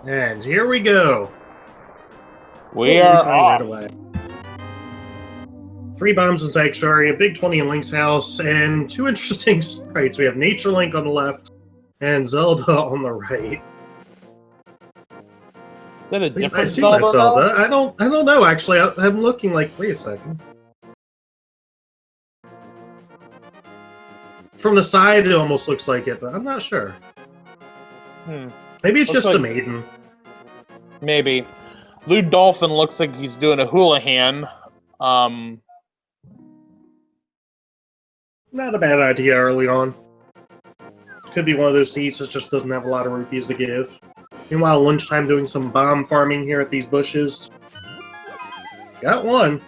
And here we go. We are right off. away. 3 bombs in Sanctuary, a big 20 in Link's house, and 2 interesting sprites. We have Nature Link on the left and Zelda on the right. Is that a At least I different assume that's Zelda? Zelda. I don't know actually. I'm looking like, wait a second. From the side, it almost looks like it, but I'm not sure. Maybe it's Looks just like the maiden. Maybe. LewdDolphin looks like he's doing a houlihan. Not a bad idea early on. Could be one of those seats that just doesn't have a lot of rupees to give. Meanwhile, lunchtime doing some bomb farming here at these bushes. Got one.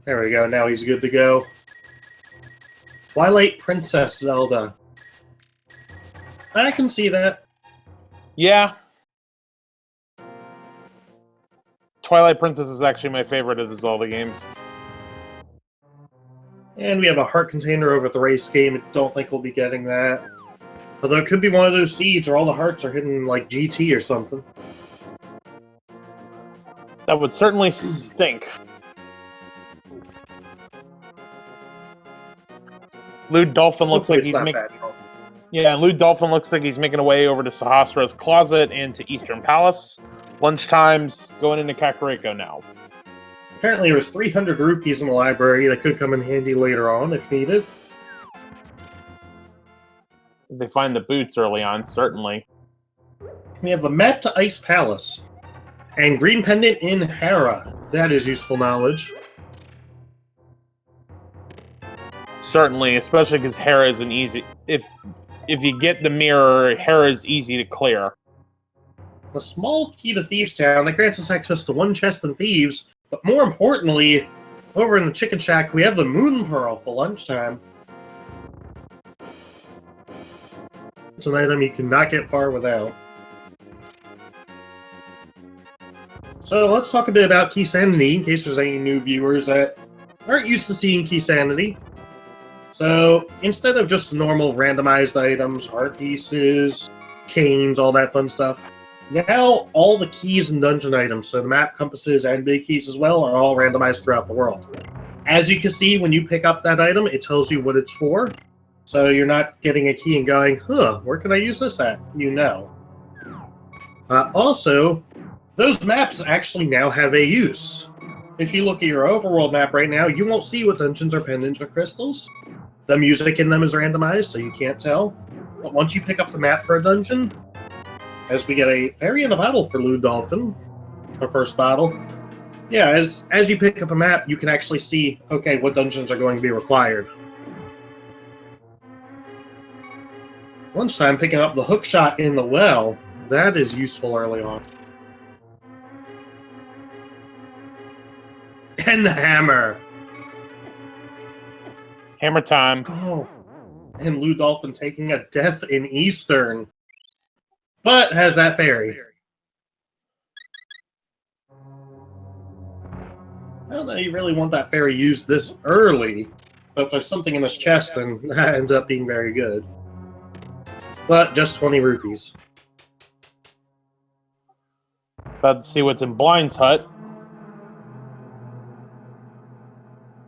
There we go, now he's good to go. Twilight Princess Zelda. I can see that. Yeah. Twilight Princess is actually my favorite of the Zelda games. And we have a heart container over at the race game. I don't think we'll be getting that. Although it could be one of those seeds where all the hearts are hidden like GT or something. That would certainly stink. LewdDolphin looks like he's making... Yeah, LewdDolphin looks like he's making a way over to Sahasra's closet and to Eastern Palace. Lunchtime's going into Kakariko now. Apparently there's 300 rupees in the library that could come in handy later on if needed. If they find the boots early on, certainly. We have the map to Ice Palace. And Green Pendant in Hera. That is useful knowledge. Certainly, especially because Hera is an easy... If you get the mirror, Hera is easy to clear. A small key to Thieves Town that grants us access to 1 chest in Thieves, but more importantly, over in the Chicken Shack, we have the Moon Pearl for lunchtime. It's an item you cannot get far without. So let's talk a bit about Keysanity, in case there's any new viewers that aren't used to seeing Keysanity. So, instead of just normal randomized items, heart pieces, canes, all that fun stuff, now all the keys and dungeon items, so the map, compasses, and big keys as well, are all randomized throughout the world. As you can see, when you pick up that item, it tells you what it's for, so you're not getting a key and going, huh, where can I use this at? You know. Also, those maps actually now have a use. If you look at your overworld map right now, you won't see what dungeons are pendants or crystals. The music in them is randomized, so you can't tell. But once you pick up the map for a dungeon, as we get a fairy and a bottle for LewdDolphin, our first bottle, yeah, as you pick up a map, you can actually see, okay, what dungeons are going to be required. Lunchtime, picking up the hook shot in the well, that is useful early on. And the hammer! Hammer time. Oh, and LewdDolphin taking a death in Eastern. But has that fairy. I don't know you really want that fairy used this early, but if there's something in this chest, then that ends up being very good. But just 20 rupees. About to see what's in Blind's hut.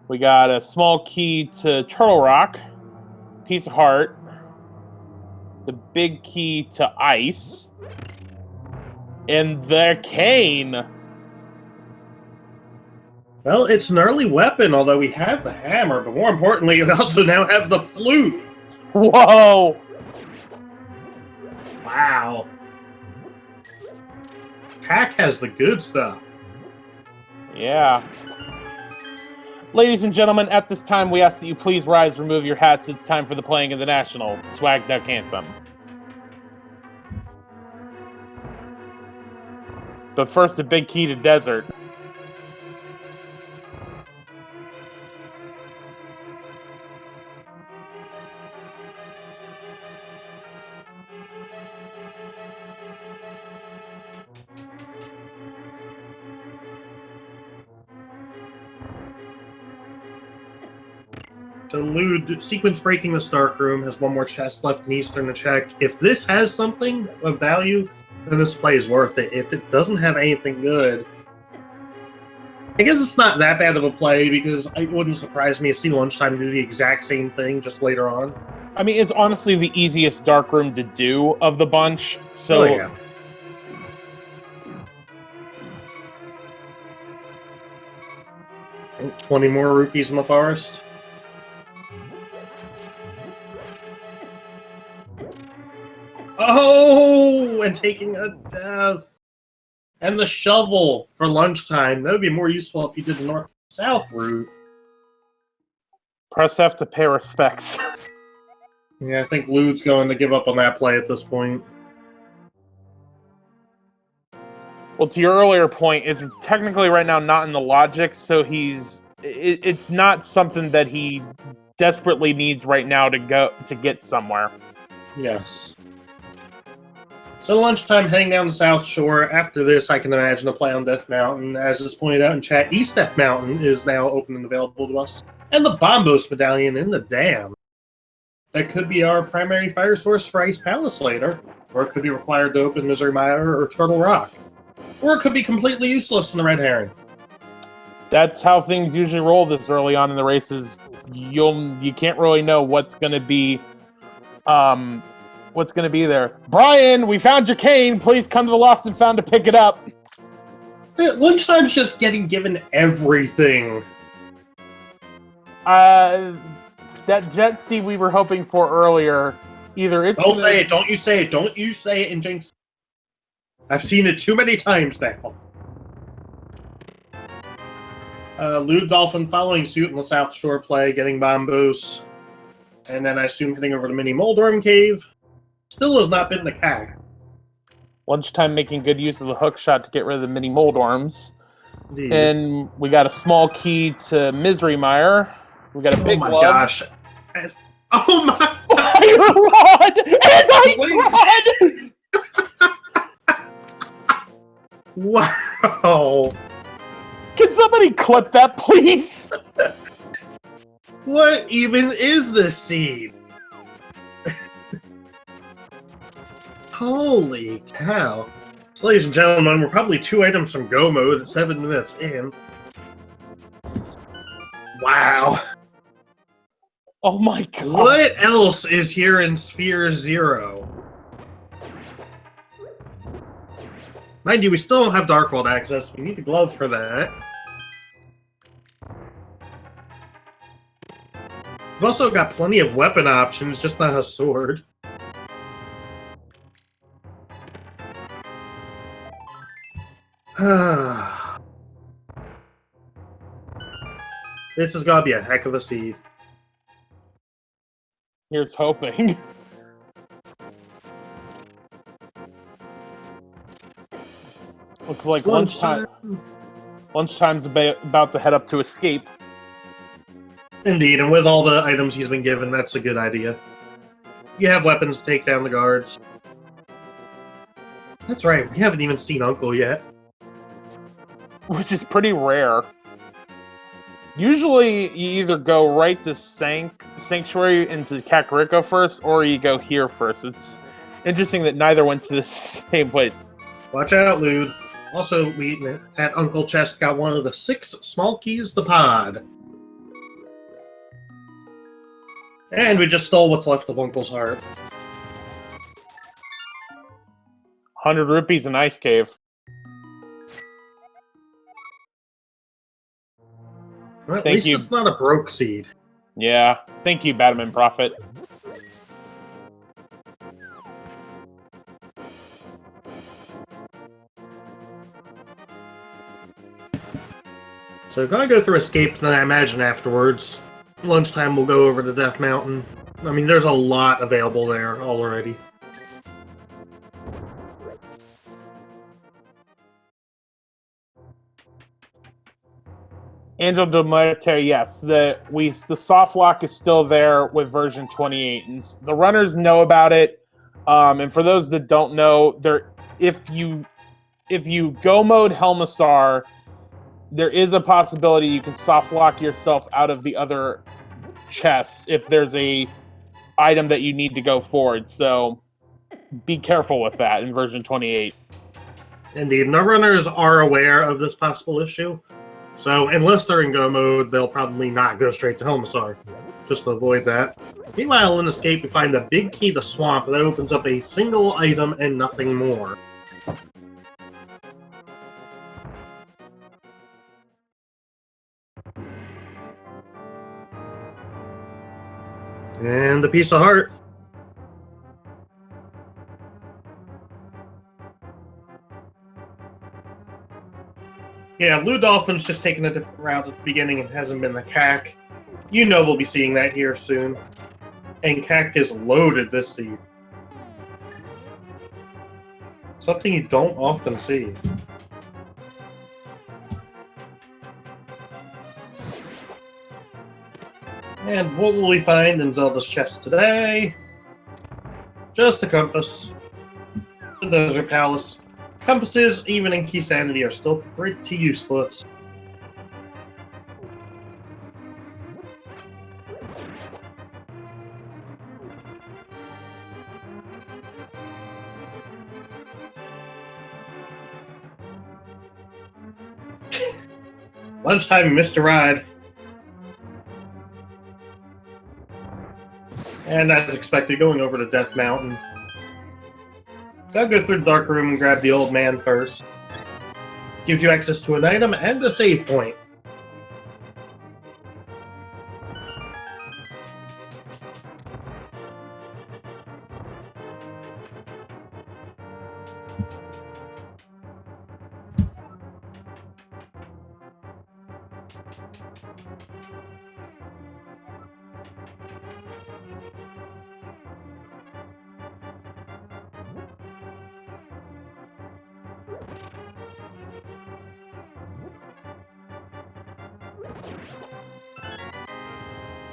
We got a small key to Turtle Rock, piece of heart, the big key to ice, and the cane. Well, it's an early weapon, although we have the hammer, but more importantly, we also now have the flute. Whoa! Wow. Pack has the good stuff. Yeah. Ladies and gentlemen, at this time, we ask that you please rise, remove your hats. It's time for the playing of the national Swag Duck Anthem. But first, a big key to desert. So Lude, sequence breaking the Stark Room, has one more chest left in Eastern to check. If this has something of value, then this play is worth it. If it doesn't have anything good, I guess it's not that bad of a play, because it wouldn't surprise me to see Lunchtime do the exact same thing just later on. I mean, it's honestly the easiest dark room to do of the bunch, so... Oh, yeah. Oh, 20 more rupees in the forest. Oh, and taking a death. And the shovel for Lunchtime. That would be more useful if you did the north-south route. Press F to pay respects. Yeah, I think Lude's going to give up on that play at this point. Well, to your earlier point, it's technically right now not in the logic, so it's not something that he desperately needs right now to get somewhere. Yes. So Lunchtime heading down the South Shore. After this, I can imagine a play on Death Mountain. As is pointed out in chat, East Death Mountain is now open and available to us. And the Bombos Medallion in the dam. That could be our primary fire source for Ice Palace later. Or it could be required to open Misery Mire or Turtle Rock. Or it could be completely useless in the Red Herring. That's how things usually roll this early on in the races. You can't really know what's going to be there. Brian, we found your cane. Please come to the Lost and Found to pick it up. Lunchtime's just getting given everything. That jet sea we were hoping for earlier, either it's... Don't say it, don't you say it, don't you say it and jinx. I've seen it too many times now. LewdDolphin following suit in the South Shore play, getting Bombos. And then I assume heading over to Mini Moldorm Cave. Still has not been the CAC. Lunchtime making good use of the hook shot to get rid of the Mini Moldorms. Indeed. And we got a small key to Misery Mire. We got a big Oh my glove. gosh. Oh my Fire rod! And ice rod! Wow. Can somebody clip that, please? What even is this seed? Holy cow. So, ladies and gentlemen, we're probably 2 items from Go Mode at 7 minutes in. Wow. Oh my god. What else is here in Sphere 0? Mind you, we still don't have Dark World access. We need the glove for that. We've also got plenty of weapon options, just not a sword. This is gonna be a heck of a seed. Here's hoping. Looks like lunchtime's about to head up to escape. Indeed, and with all the items he's been given, that's a good idea. You have weapons to take down the guards. That's right, we haven't even seen Uncle yet. Which is pretty rare. Usually, you either go right to Sanctuary into Kakariko first, or you go here first. It's interesting that neither went to the same place. Watch out, Lude. Also, we at Uncle Chest got one of the 6 small keys to the pod. And we just stole what's left of Uncle's heart. 100 rupees in Ice Cave. Well, at Thank least you. it's not a broke seed. Yeah. Thank you, Batman Prophet. So gonna go through Escape, then I imagine afterwards. Lunchtime we'll go over to Death Mountain. I mean, there's a lot available there already. Angel de Muerte, yes. The soft lock is still there with version 28. And the runners know about it. And for those that don't know, if you go mode Helmassar, there is a possibility you can soft lock yourself out of the other chests if there's a item that you need to go forward. So be careful with that in version 28. Indeed, no runners are aware of this possible issue. So unless they're in go mode, they'll probably not go straight to Helmasaur, just to avoid that. Meanwhile, in Escape, we find a big key to Swamp that opens up a single item and nothing more. And the piece of heart. Yeah, LewdDolphin's just taken a different route at the beginning and hasn't been the CAC. You know we'll be seeing that here soon. And CAC is loaded this season. Something you don't often see. And what will we find in Zelda's chest today? Just a compass. The Desert Palace. Compasses, even in Keysanity, are still pretty useless. Lunchtime, Mr. Ride. And as expected, going over to Death Mountain. Gotta go through the dark room and grab the old man first. Gives you access to an item and a save point.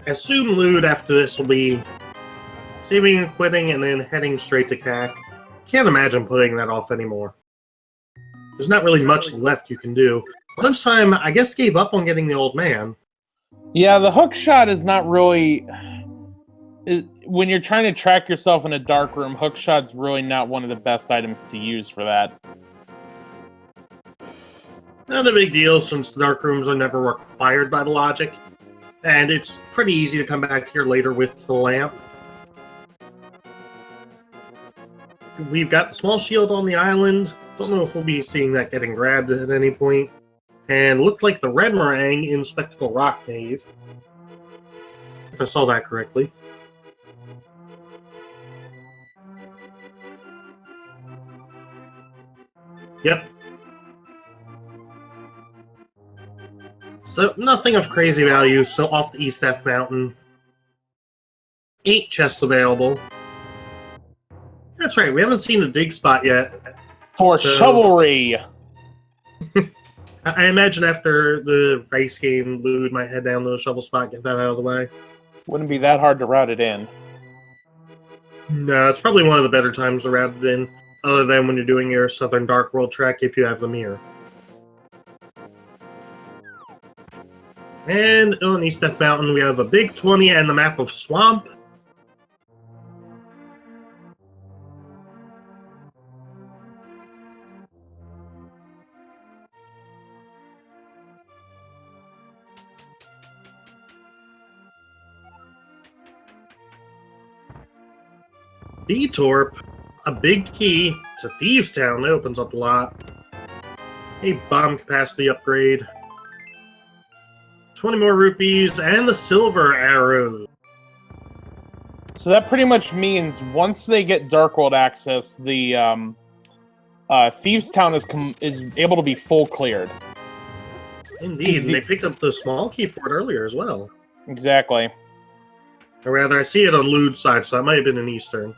I assume Lewd after this will be saving and quitting and then heading straight to CAC. Can't imagine putting that off anymore. There's not really much left you can do. Lunchtime, I guess, gave up on getting the old man. Yeah, the hook shot is not really... When you're trying to track yourself in a dark room, hook shot's really not one of the best items to use for that. Not a big deal since the dark rooms are never required by the logic. And it's pretty easy to come back here later with the lamp. We've got the small shield on the island. Don't know if we'll be seeing that getting grabbed at any point. And looked like the red meringue in Spectacle Rock Cave. If I saw that correctly. Yep. So, nothing of crazy value, still off the East Death Mountain. 8 chests available. That's right, we haven't seen the dig spot yet. For Shovelry! I imagine after the race game, Lewd might head down to the shovel spot, get that out of the way. Wouldn't be that hard to route it in. No, it's probably one of the better times to route it in, other than when you're doing your Southern Dark World trek if you have the mirror. And on East Death Mountain, we have a big 20 and the map of Swamp. B-Torp, a big key to Thieves Town. That opens up a lot. A bomb capacity upgrade. 20 more rupees, and the silver arrow. So that pretty much means once they get Dark World access, the Thieves Town is able to be full cleared. Indeed, and they picked up the small key for it earlier as well. Exactly. Or rather, I see it on Lewd's side, so that might have been an Eastern.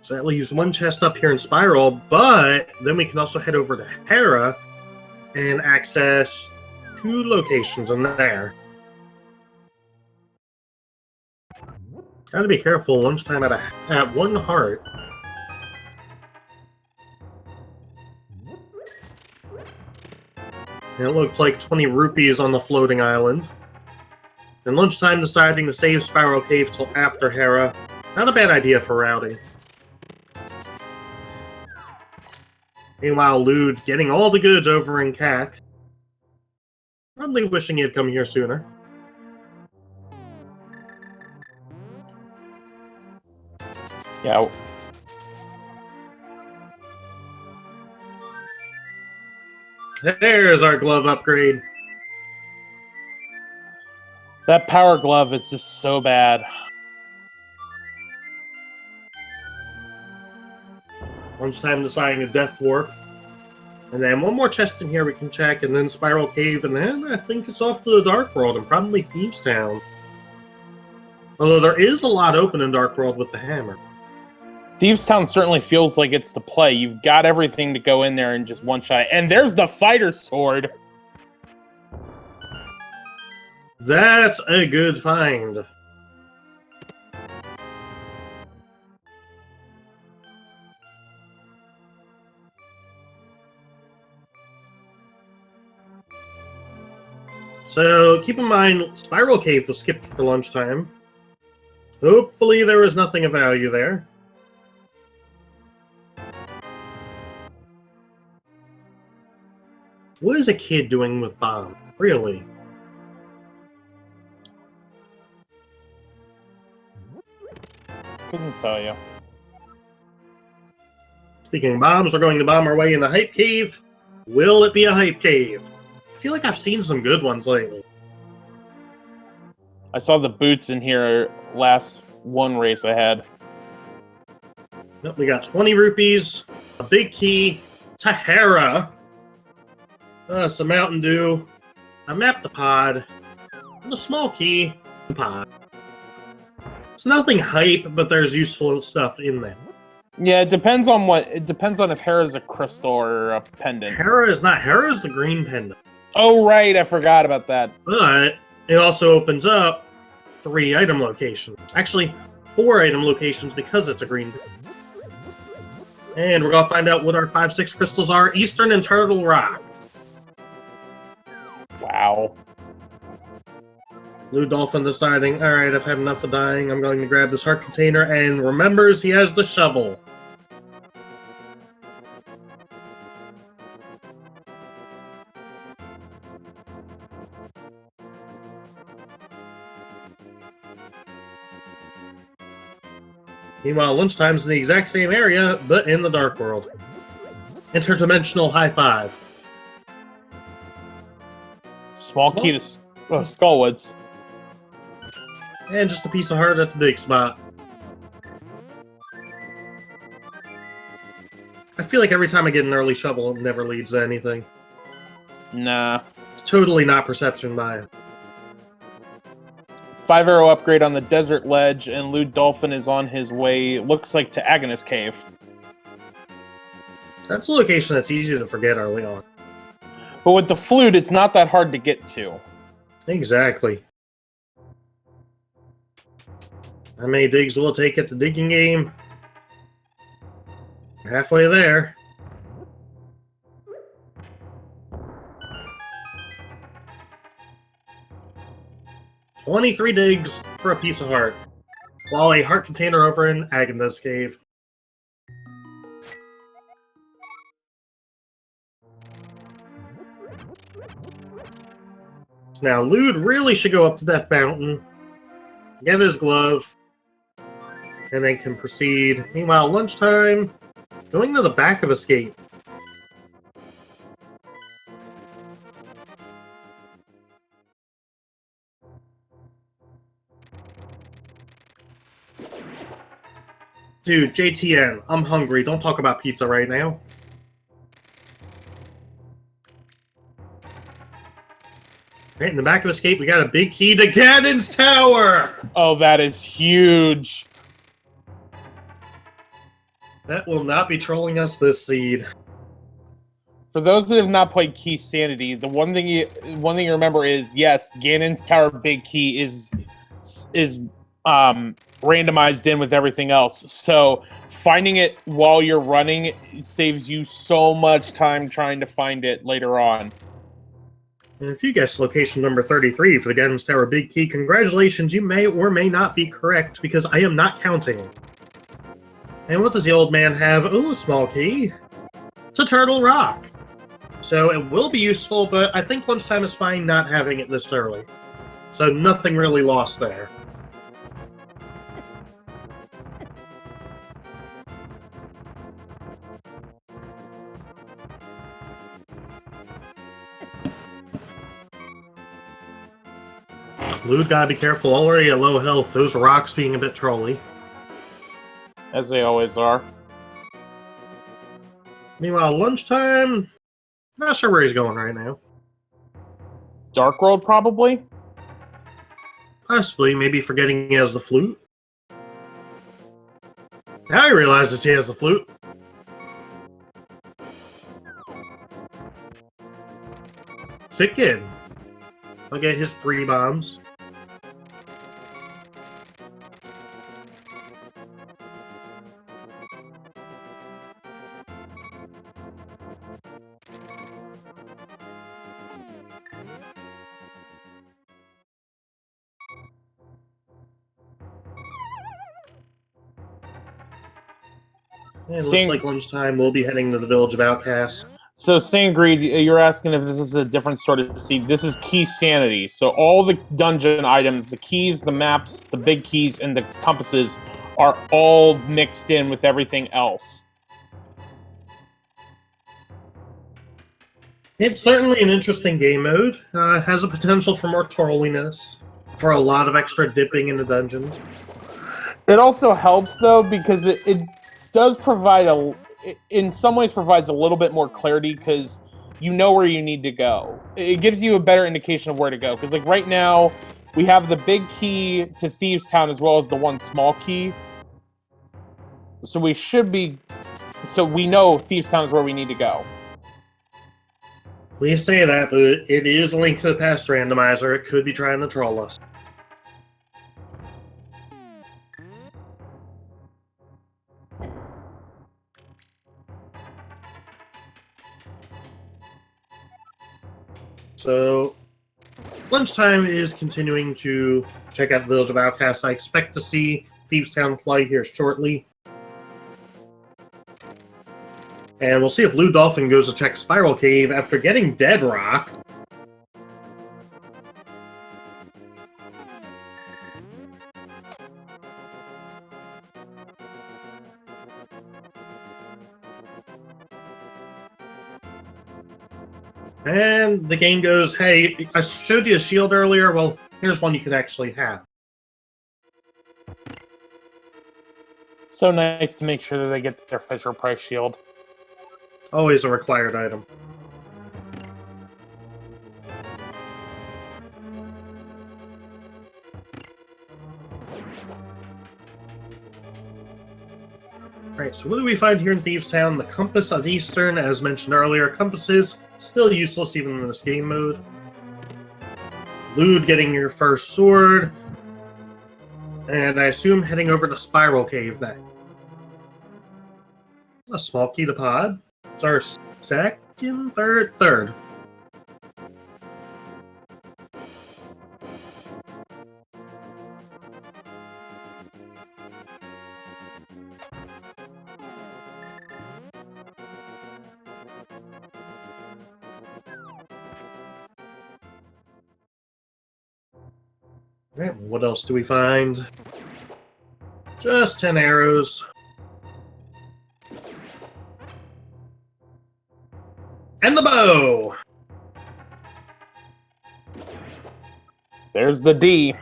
So that leaves one chest up here in Spiral, but then we can also head over to Hera and access 2 locations in there. Gotta be careful, lunchtime at 1 heart. It looked like 20 rupees on the floating island. And lunchtime deciding to save Spiral Cave till after Hera. Not a bad idea for routing. Meanwhile, Lewd getting all the goods over in CAC. Probably wishing he'd come here sooner. Yeah. There's our glove upgrade. That power glove is just so bad. Lunchtime deciding a Death Warp. And then one more chest in here we can check, and then Spiral Cave, and then I think it's off to the Dark World, and probably Thieves Town. Although there is a lot open in Dark World with the hammer. Thieves Town certainly feels like it's the play. You've got everything to go in there and just one-shot. And there's the fighter sword! That's a good find. So, keep in mind, Spiral Cave was skipped for lunchtime. Hopefully there was nothing of value there. What is a kid doing with bomb? Really? Couldn't tell you. Speaking of bombs, we're going to bomb our way into Hype Cave. Will it be a Hype Cave? I feel like I've seen some good ones lately. I saw the boots in here last one race I had. Yep, we got 20 rupees, a big key, Tahara, some Mountain Dew, a Maptipod, and a small key, pod. It's nothing hype, but there's useful stuff in there. Yeah, it depends on if Hera's a crystal or a pendant. Hera is not. Hera is the green pendant. Oh, right, I forgot about that. But it also opens up 3 item locations. Actually, 4 item locations because it's a green pendant. And we're going to find out what our 5-6 crystals are. Eastern and Turtle Rock. Wow. LewdDolphin deciding, alright, I've had enough of dying. I'm going to grab this heart container, and remembers he has the shovel. Meanwhile, lunchtime's in the exact same area, but in the Dark World. Interdimensional high five. Small key to Skullwoods. And just a piece of heart at the big spot. I feel like every time I get an early shovel, it never leads to anything. Nah. It's totally not perception bias. 5-arrow upgrade on the desert ledge, and LewdDolphin is on his way, looks like, to Agonist Cave. That's a location that's easy to forget early on. But with the flute, it's not that hard to get to. Exactly. How many digs will it take at the digging game? Halfway there. $23 digs for a piece of heart, while a heart container over in Agonist Cave. Now, Lewd really should go up to Death Mountain, get his glove, and then can proceed. Meanwhile, lunchtime, going to the back of Escape. Dude, JTN, I'm hungry. Don't talk about pizza right now. Right in the back of Escape, we got a big key to Ganon's Tower! Oh, that is huge. That will not be trolling us this seed. For those that have not played Keysanity, the one thing you remember is, yes, Ganon's Tower big key is randomized in with everything else. So finding it while you're running saves you so much time trying to find it later on. And if you guessed location number 33 for the Ganon's Tower Big Key, congratulations, you may or may not be correct, because I am not counting. And what does the old man have? Oh, a small key. To Turtle Rock. So it will be useful, but I think lunchtime is fine not having it this early. So nothing really lost there. Lude gotta be careful, already at low health, those rocks being a bit trolly. As they always are. Meanwhile, lunchtime, not sure where he's going right now. Dark World, probably? Possibly, maybe forgetting he has the flute. Now he realizes he has the flute. Sick kid. I'll get his 3 bombs. It looks like lunchtime. We'll be heading to the village of outcasts. So, Sangreed, you're asking if this is a different sort of seed. This is Keysanity. So all the dungeon items, the keys, the maps, the big keys, and the compasses are all mixed in with everything else. It's certainly an interesting game mode. Has a potential for more trolliness, for a lot of extra dipping in the dungeons. It also helps, though, because it does provide in some ways provides a little bit more clarity, because you know where you need to go. It gives you a better indication of where to go, because like right now we have the big key to Thieves Town as well as the one small key, so we know Thieves Town is where we need to go. We say that, but it is a Link to the Past randomizer. It could be trying to troll us. So, lunchtime is continuing to check out the Village of Outcasts. I expect to see Thieves Town fly here shortly. And we'll see if LewdDolphin goes to check Spiral Cave after getting Dead Rock. And the game goes, hey, I showed you a shield earlier, well, here's one you can actually have. So nice to make sure that they get their Fisher Price shield. Always a required item. Alright, so what do we find here in Thieves Town? The Compass of Eastern, as mentioned earlier. Compasses, still useless even in this game mode. Lude getting your first sword. And I assume heading over to Spiral Cave next. A small key to pod. It's our third. Alright, what else do we find? Just 10 arrows. And the bow! There's the D.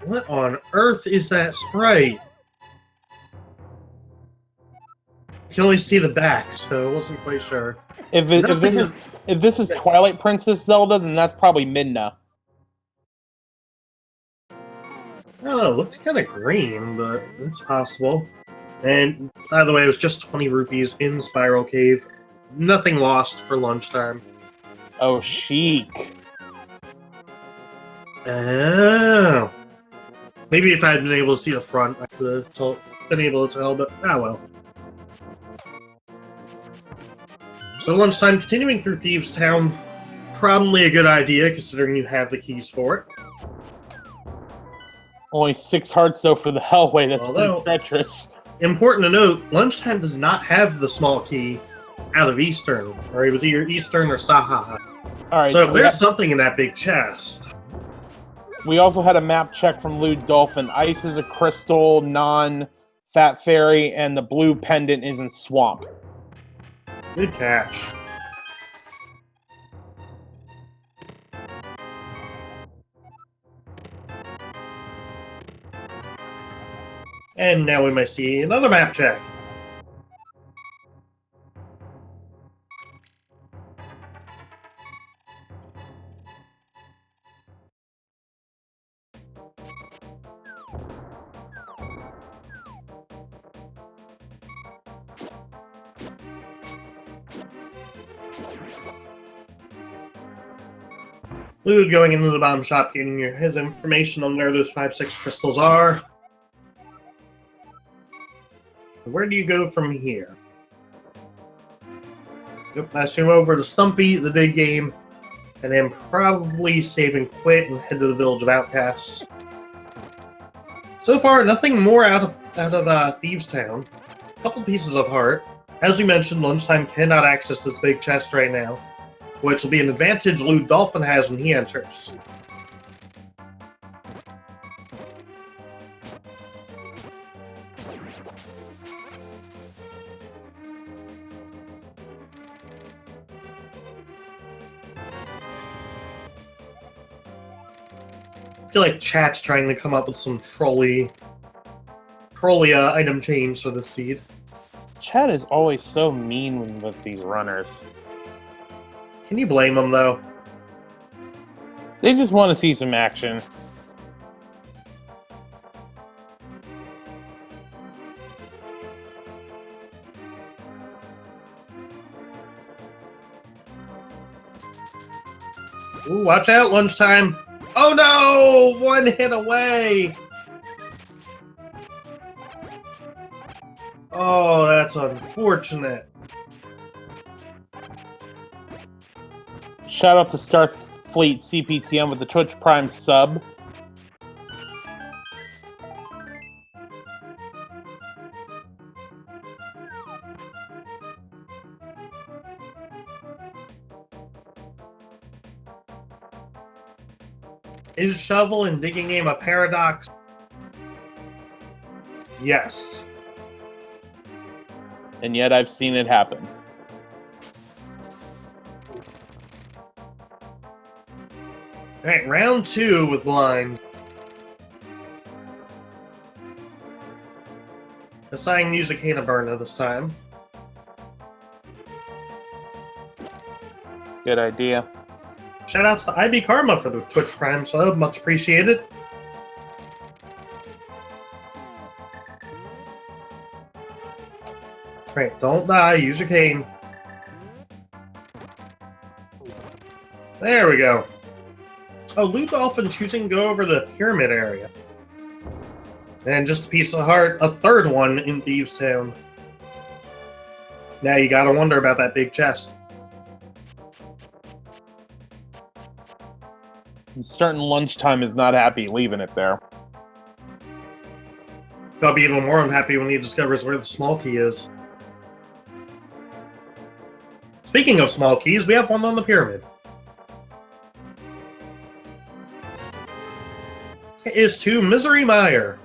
What on earth is that sprite? You can only see the back, so I wasn't quite sure. If this is Twilight Princess Zelda, then that's probably Midna. Oh, it looked kind of green, but it's possible. And, by the way, it was just 20 rupees in Spiral Cave. Nothing lost for lunchtime. Oh, chic. Oh. Maybe if I had been able to see the front, I could have been able to tell, but ah well. So lunchtime, continuing through Thieves Town, probably a good idea considering you have the keys for it. Only 6 hearts though for the Hellway. That's Although, pretty treacherous. Important to note, lunchtime does not have the small key out of Eastern, or it was either Eastern or Saha. Alright, So if there's something in that big chest. We also had a map check from LewdDolphin. Ice is a crystal, non-fat fairy, and the blue pendant is in swamp. Good catch. And now we may see another map check. Lude going into the bomb shop, getting his information on where those 5-6 crystals are. Where do you go from here? Yep, I assume over to Stumpy, the big game, and then probably save and quit and head to the village of outcasts. So far, nothing more out of Thieves Town. A couple pieces of heart. As we mentioned, lunchtime cannot access this big chest right now, which will be an advantage LewdDolphin has when he enters. I feel like chat's trying to come up with some trolly item change for the seed. Chat is always so mean with these runners. Can you blame them, though? They just want to see some action. Ooh, watch out, lunchtime! Oh no! One hit away! Oh, that's unfortunate. Shout out to Starfleet CPTM with the Twitch Prime sub. Is shovel and digging game a paradox? Yes. And yet I've seen it happen. Alright, round 2 with blind. Assigning music Hana Burner this time. Good idea. Shoutouts to IB Karma for the Twitch Prime sub, much appreciated. Right, don't die, use your cane. There we go. Oh, LewdDolphin choosing to go over the pyramid area. And just a piece of heart, a third one in Thieves Town. Now you gotta wonder about that big chest. Starting lunchtime is not happy leaving it there. I'll be even more unhappy when he discovers where the small key is. Speaking of small keys, we have one on the pyramid. It is to Misery Mire.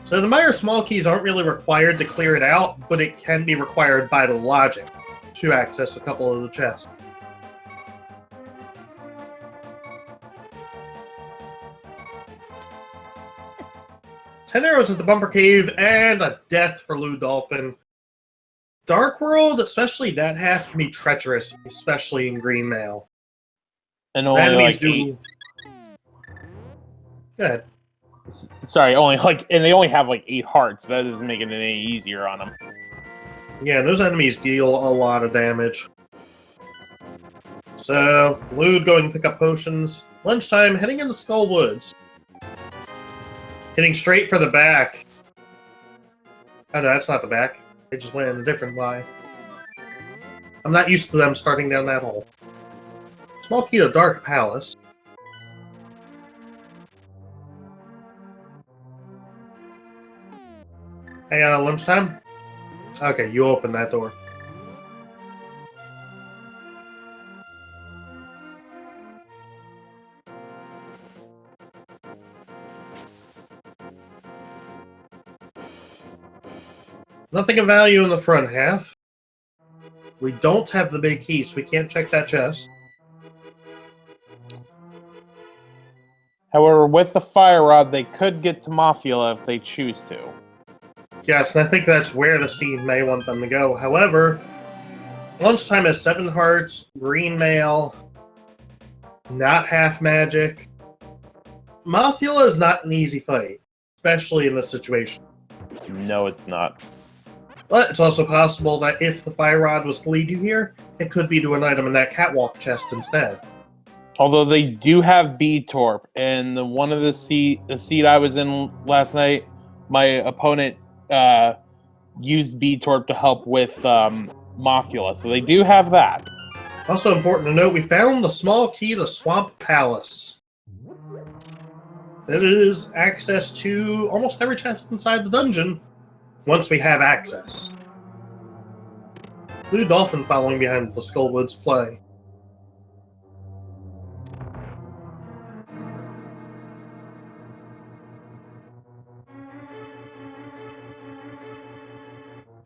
So the Mire small keys aren't really required to clear it out, but it can be required by the logic to access a couple of the chests. Ten arrows at the Bumper Cave, and a death for LewdDolphin. Dark World, especially that half, can be treacherous, especially in Green Mail. And only like do. Go ahead. Sorry, and they only have like 8 hearts. That doesn't make it any easier on them. Yeah, those enemies deal a lot of damage. So, Lude going to pick up potions. Lunchtime, heading into Skull Woods. Hitting straight for the back. Oh no, that's not the back. They just went in a different line. I'm not used to them starting down that hole. Small key to Dark Palace. Hey, lunchtime? Okay, you open that door. Nothing of value in the front half. We don't have the big key, so we can't check that chest. However, with the fire rod, they could get to Mothula if they choose to. Yes, and I think that's where the scene may want them to go. However, lunchtime has 7 hearts, green mail, not half magic. Mothula is not an easy fight, especially in this situation. No, it's not. But it's also possible that if the fire rod was to lead you here, it could be to an item in that catwalk chest instead. Although they do have B-Torp, and one of the seat I was in last night, my opponent used B-Torp to help with Mothula, so they do have that. Also important to note, we found the small key to Swamp Palace. That is access to almost every chest inside the dungeon, once we have access. LewdDolphin following behind the Skullwoods play.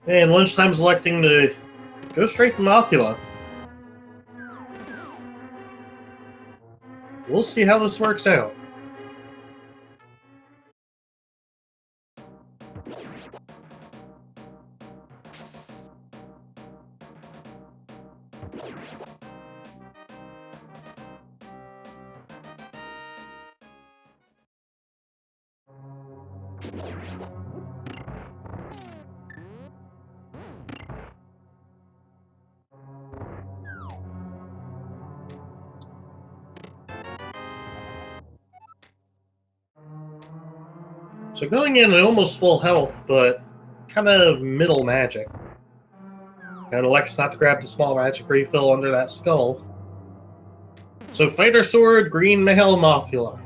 And lunchtime's electing to go straight to Mothula. We'll see how this works out. So going in at almost full health, but kind of middle magic. And elects not to grab the small magic refill under that skull. So Fighter Sword, Green Mail, Mothula.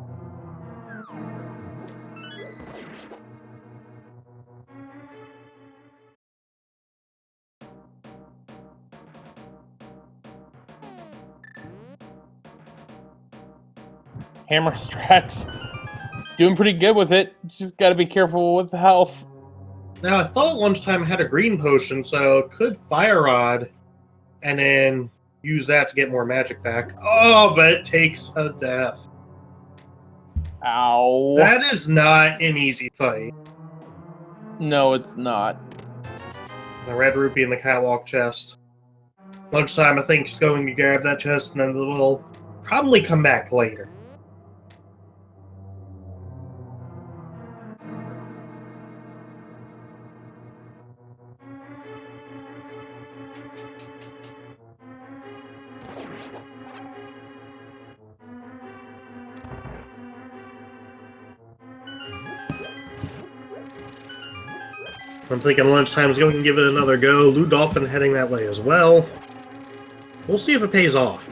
Hammer strats. Doing pretty good with it. Just got to be careful with the health. Now, I thought lunchtime had a green potion, so could Fire Rod and then use that to get more magic back. Oh, but it takes a death. Ow. That is not an easy fight. No, it's not. The red rupee in the catwalk chest. Lunchtime, I think, is going to grab that chest, and then we'll probably come back later. I'm thinking lunchtime is going to give it another go. LewdDolphin heading that way as well. We'll see if it pays off.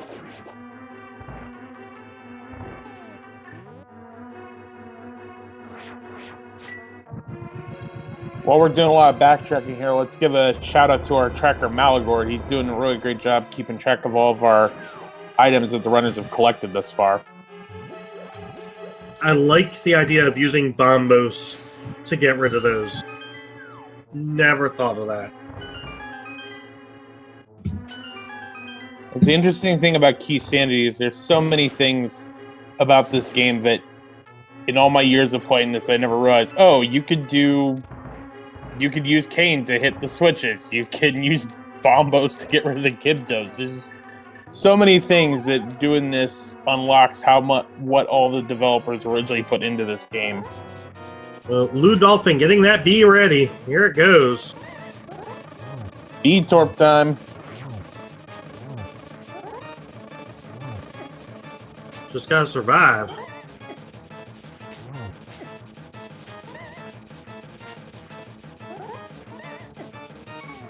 While we're doing a lot of backtracking here, let's give a shout out to our tracker Malagord. He's doing a really great job keeping track of all of our items that the runners have collected thus far. I like the idea of using Bombos to get rid of those. Never thought of that. It's the interesting thing about Keysanity is there's so many things about this game that in all my years of playing this, I never realized, oh, you could use Kane to hit the switches. You can use Bombos to get rid of the Gibdos. There's so many things that doing this unlocks what all the developers originally put into this game. Well, LewdDolphin getting that bee ready. Here it goes. B-Torp time. Just gotta survive.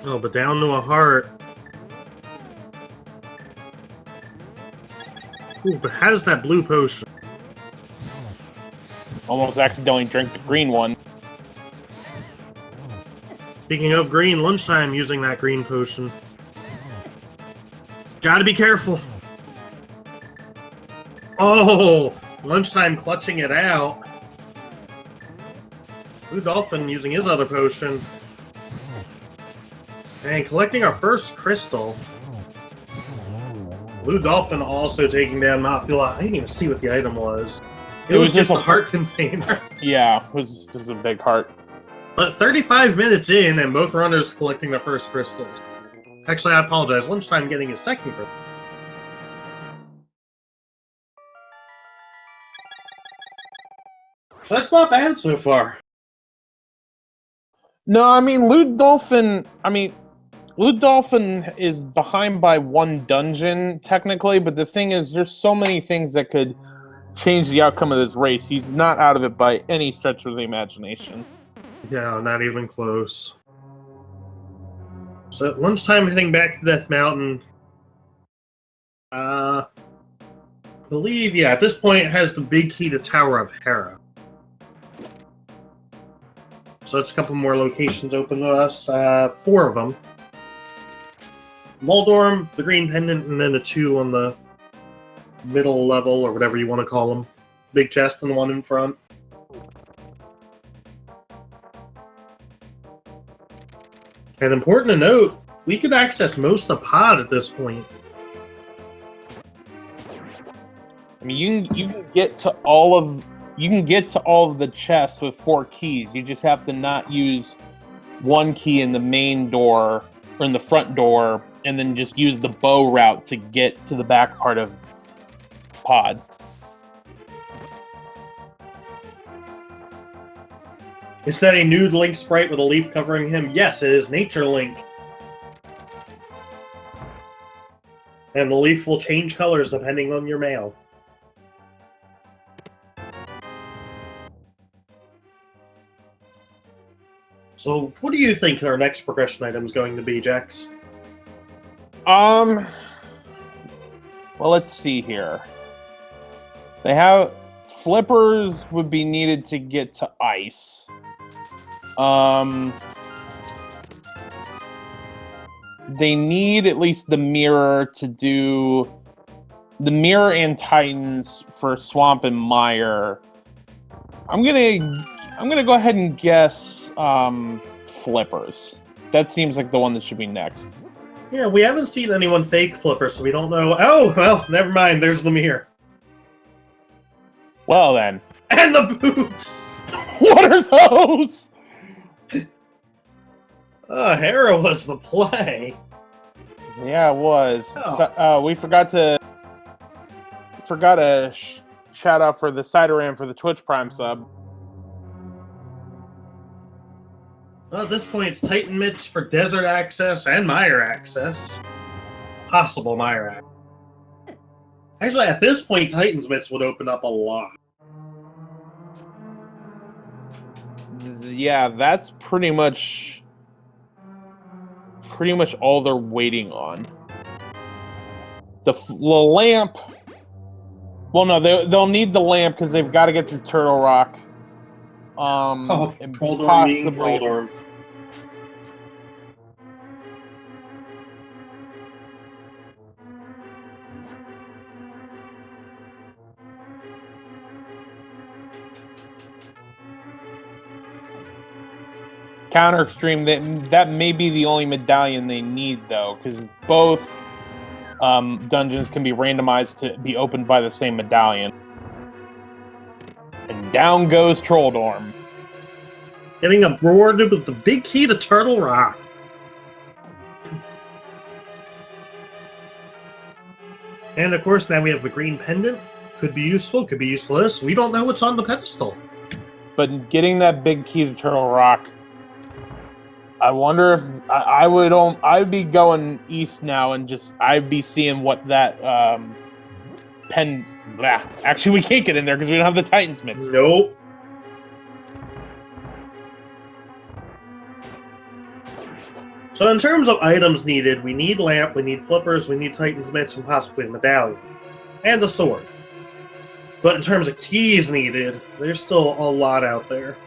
Oh, but down to a heart. Ooh, but has that blue potion. Almost accidentally drank the green one. Speaking of green, lunchtime using that green potion. Gotta be careful. Oh, lunchtime clutching it out. LewdDolphin using his other potion. And collecting our first crystal. LewdDolphin also taking down Mafula. I didn't even see what the item was. It was just a heart container. Yeah, it was just a big heart. But 35 minutes in, and both runners collecting their first crystals. Actually, I apologize. Lunchtime getting his second crystal. So that's not bad so far. No, I mean, LewdDolphin is behind by one dungeon, technically, but the thing is, there's so many things that could change the outcome of this race. He's not out of it by any stretch of the imagination. No, not even close. So, lunchtime heading back to Death Mountain. I believe, yeah, at this point it has the big key to Tower of Hera. So that's a couple more locations open to us. 4 of them. Moldorm, the Green Pendant, and then a 2 on the middle level, or whatever you want to call them. Big chest and the one in front. And important to note, we could access most of the pod at this point. I mean, you can get to all of the chests with 4 keys. You just have to not use one key in the main door or in the front door, and then just use the bow route to get to the back part of pod. Is that a nude Link sprite with a leaf covering him? Yes, it is Nature Link. And the leaf will change colors depending on your mail. So, what do you think our next progression item is going to be, Jax? Well, let's see here. They have flippers would be needed to get to ice. They need at least the mirror to do the mirror and Titans for Swamp and Mire. I'm gonna go ahead and guess flippers. That seems like the one that should be next. Yeah, we haven't seen anyone fake flipper, so we don't know. Oh, well, never mind. There's the mirror. Well then. And the boots! What are those? Hera was the play. Yeah, it was. Oh. So, we forgot to shout out for the Cideran for the Twitch Prime sub. Well, at this point, it's Titan Mitts for desert access and Mire access. Possible Mire access. Actually, at this point, Titan's Mitts would open up a lot. Yeah, that's pretty much all they're waiting on. The lamp. Well, no, they'll need the lamp because they've got to get to Turtle Rock. And Troldorm. Counter Extreme, that may be the only medallion they need, though, because both dungeons can be randomized to be opened by the same medallion. And down goes Troldorm. Getting rewarded with the big key to Turtle Rock. And of course, now we have the green pendant. Could be useful, could be useless. We don't know what's on the pedestal. But getting that big key to Turtle Rock, I wonder if I would be going east now and I'd be seeing what that Actually, we can't get in there because we don't have the Titan Smiths. Nope. So in terms of items needed, we need lamp, we need flippers, we need Titan's Mitts, and possibly a medallion. and a sword. But in terms of keys needed, there's still a lot out there.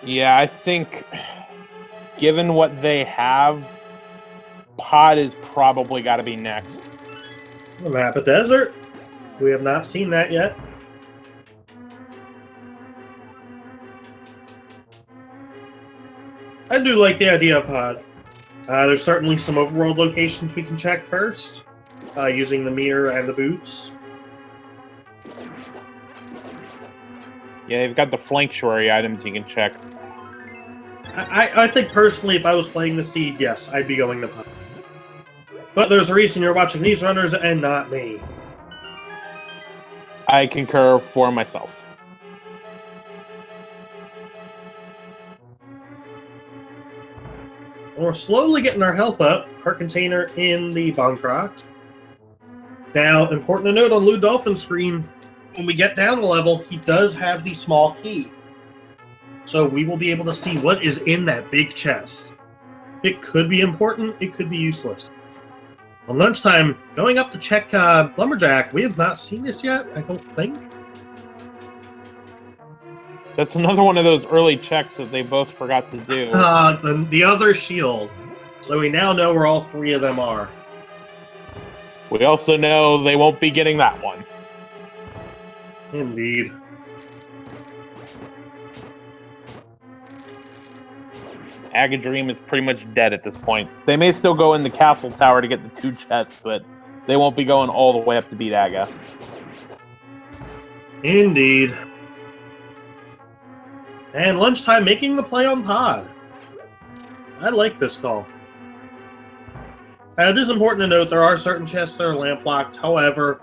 Yeah, I think, given what they have, Pod is probably got to be next. The map of desert. We have not seen that yet. I do like the idea of Pod. There's certainly some overworld locations we can check first, using the mirror and the boots. Yeah, they've got the flanktuary items you can check. I think personally, if I was playing the Seed, yes, I'd be going to Pod. But there's a reason you're watching these runners and not me. I concur for myself. We're slowly getting our health up. Our container in the bunk rocks. Now, important to note on LewdDolphin's screen, when we get down a level, he does have the small key. So we will be able to see what is in that big chest. It could be important, it could be useless. On lunchtime, going up to check Lumberjack. We have not seen this yet, I don't think. That's another one of those early checks that they both forgot to do. The other shield. So we now know where all three of them are. We also know they won't be getting that one. Indeed. Agadream is pretty much dead at this point. They may still go in the castle tower to get the 2 chests, but they won't be going all the way up to beat Aga. Indeed. And lunchtime making the play on Pod. I like this call. It is important to note there are certain chests that are lamp locked. However,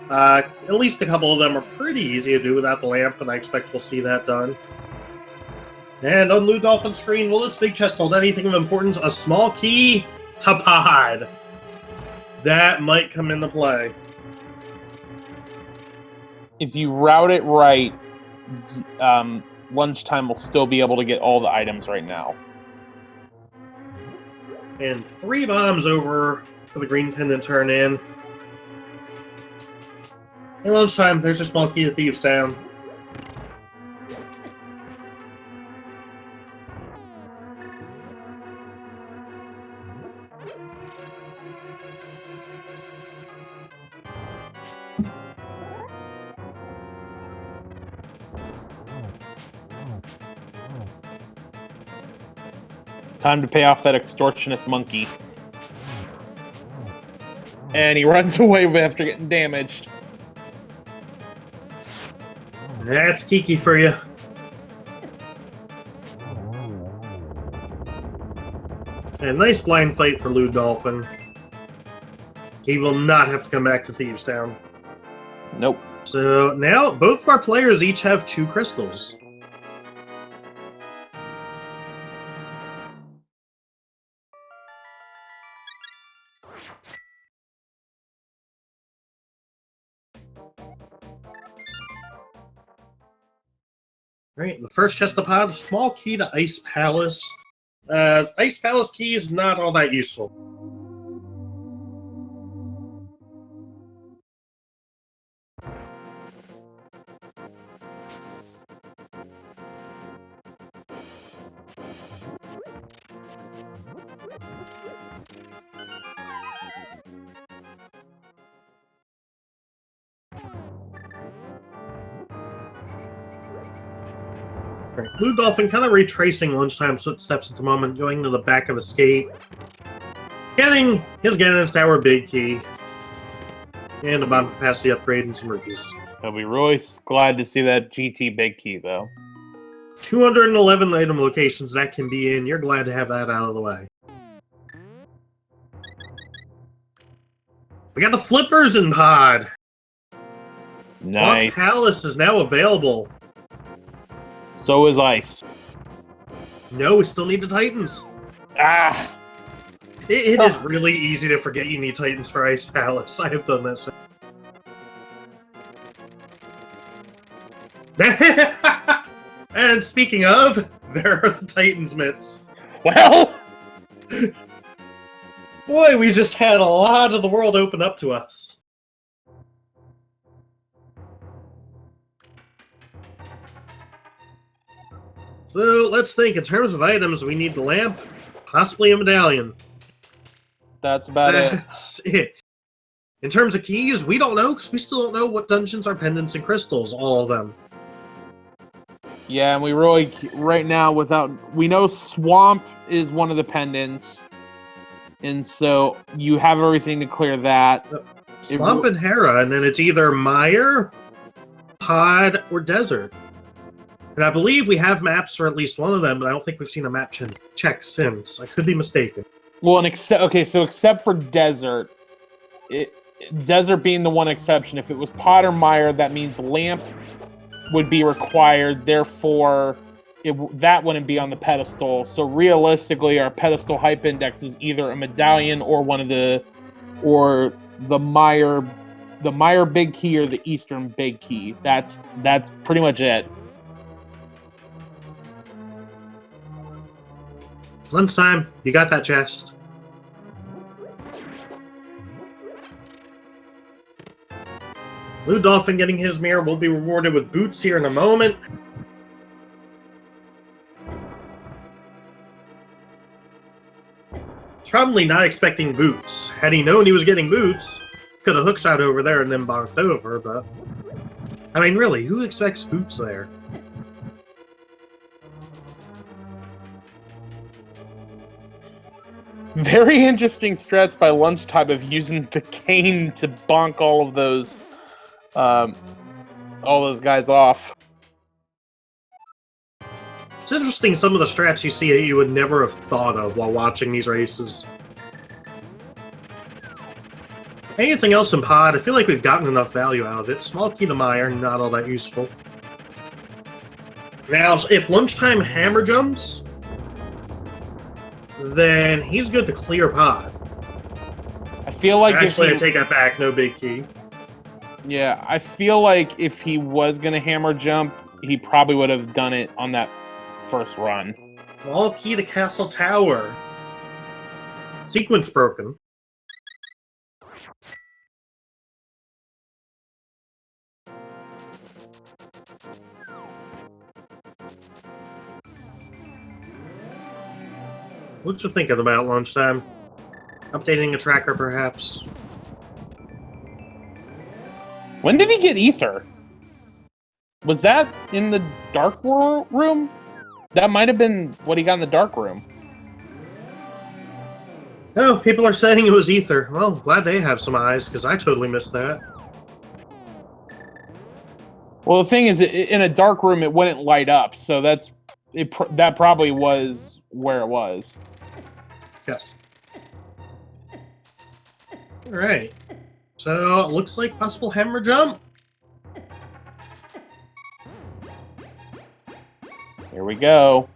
at least a couple of them are pretty easy to do without the lamp, and I expect we'll see that done. And on LewdDolphin's screen, will this big chest hold anything of importance? A small key to Pod. That might come into play. If you route it right, lunchtime will still be able to get all the items right now. And 3 bombs over for the green pin to turn in. At lunchtime, there's a small key to Thieves Town. Time to pay off that extortionist monkey. And he runs away after getting damaged. That's Kiki for you. And nice blind fight for LewdDolphin. He will not have to come back to Thieves Town. Nope. So now both of our players each have 2 crystals. Right, the first chest of Pod, small key to Ice Palace. Ice Palace key is not all that useful. Right. LewdDolphin kind of retracing lunchtime footsteps at the moment, going to the back of Escape. Getting his Ganon's Tower big key. And a bomb capacity upgrade and some rupees. I'll be really glad to see that GT big key, though. 211 item locations that can be in. You're glad to have that out of the way. We got the flippers in Pod. Nice. Swamp Palace is now available. So is Ice. No, we still need the Titans. Ah! It is really easy to forget you need Titans for Ice Palace. I have done that. So. And speaking of, there are the Titans mitts. Well, Boy, we just had a lot of the world open up to us. So let's think. In terms of items, we need the lamp, possibly a medallion. That's about That's it. In terms of keys, we don't know because we still don't know what dungeons are pendants and crystals, all of them. Yeah, and we really, right now, we know Swamp is one of the pendants. And so you have everything to clear that. Swamp and Hera, and then it's either Mire, Pod, or Desert. And I believe we have maps for at least one of them, but I don't think we've seen a map check since. I could be mistaken. Well, except for Desert, Desert being the one exception, if it was Pod or Mire, that means Lamp would be required. Therefore, that wouldn't be on the pedestal. So realistically, our pedestal hype index is either a medallion or the Mire big key or the Eastern big key. That's pretty much it. Lunchtime, you got that chest. LewdDolphin getting his mirror will be rewarded with boots here in a moment. He's probably not expecting boots. Had he known he was getting boots, could have hookshot over there and then bonked over, but... I mean, really, who expects boots there? Very interesting stretch by Lunchtime of using the cane to bonk all those guys off. It's interesting some of the strats you see that you would never have thought of while watching these races. Anything else in Pod? I feel like we've gotten enough value out of it. Small key to Mire, not all that useful. Now, if Lunchtime hammer jumps, then he's good to clear Pod. I feel like I take that back. No big key. Yeah, I feel like if he was gonna hammer jump, he probably would have done it on that first run. Small key to Castle Tower. Sequence broken. What you thinking about Lunchtime? Updating a tracker, perhaps? When did he get Ether? Was that in the dark room? That might have been what he got in the dark room. Oh, people are saying it was Ether. Well, glad they have some eyes, because I totally missed that. Well, the thing is, in a dark room, it wouldn't light up, so that probably was where it was. Yes. Alright. So, it looks like possible hammer jump. Here we go.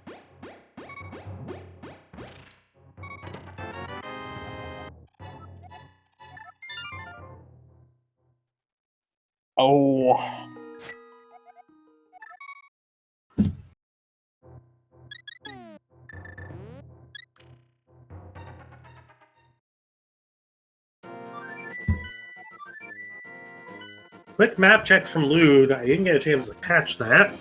Oh. Quick map check from Lewd. I didn't get a chance to catch that.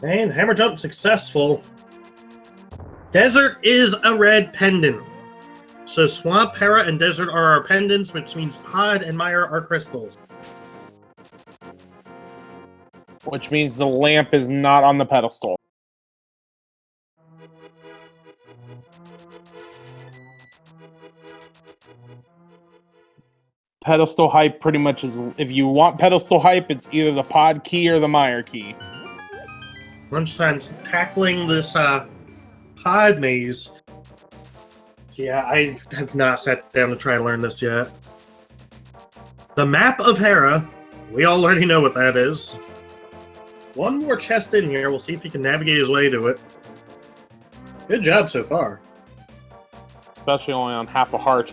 And hammer jump successful. Desert is a red pendant. So Swamp, Hera, and Desert are our pendants, which means Pod and Mire are crystals. Which means the lamp is not on the pedestal. Pedestal hype pretty much is, if you want pedestal hype, it's either the Pod key or the Mire key. Lunchtime tackling this Pod maze. Yeah, I have not sat down to try and learn this yet. The map of Hera, we all already know what that is. One more chest in here, we'll see if he can navigate his way to it. Good job so far. Especially only on half a heart.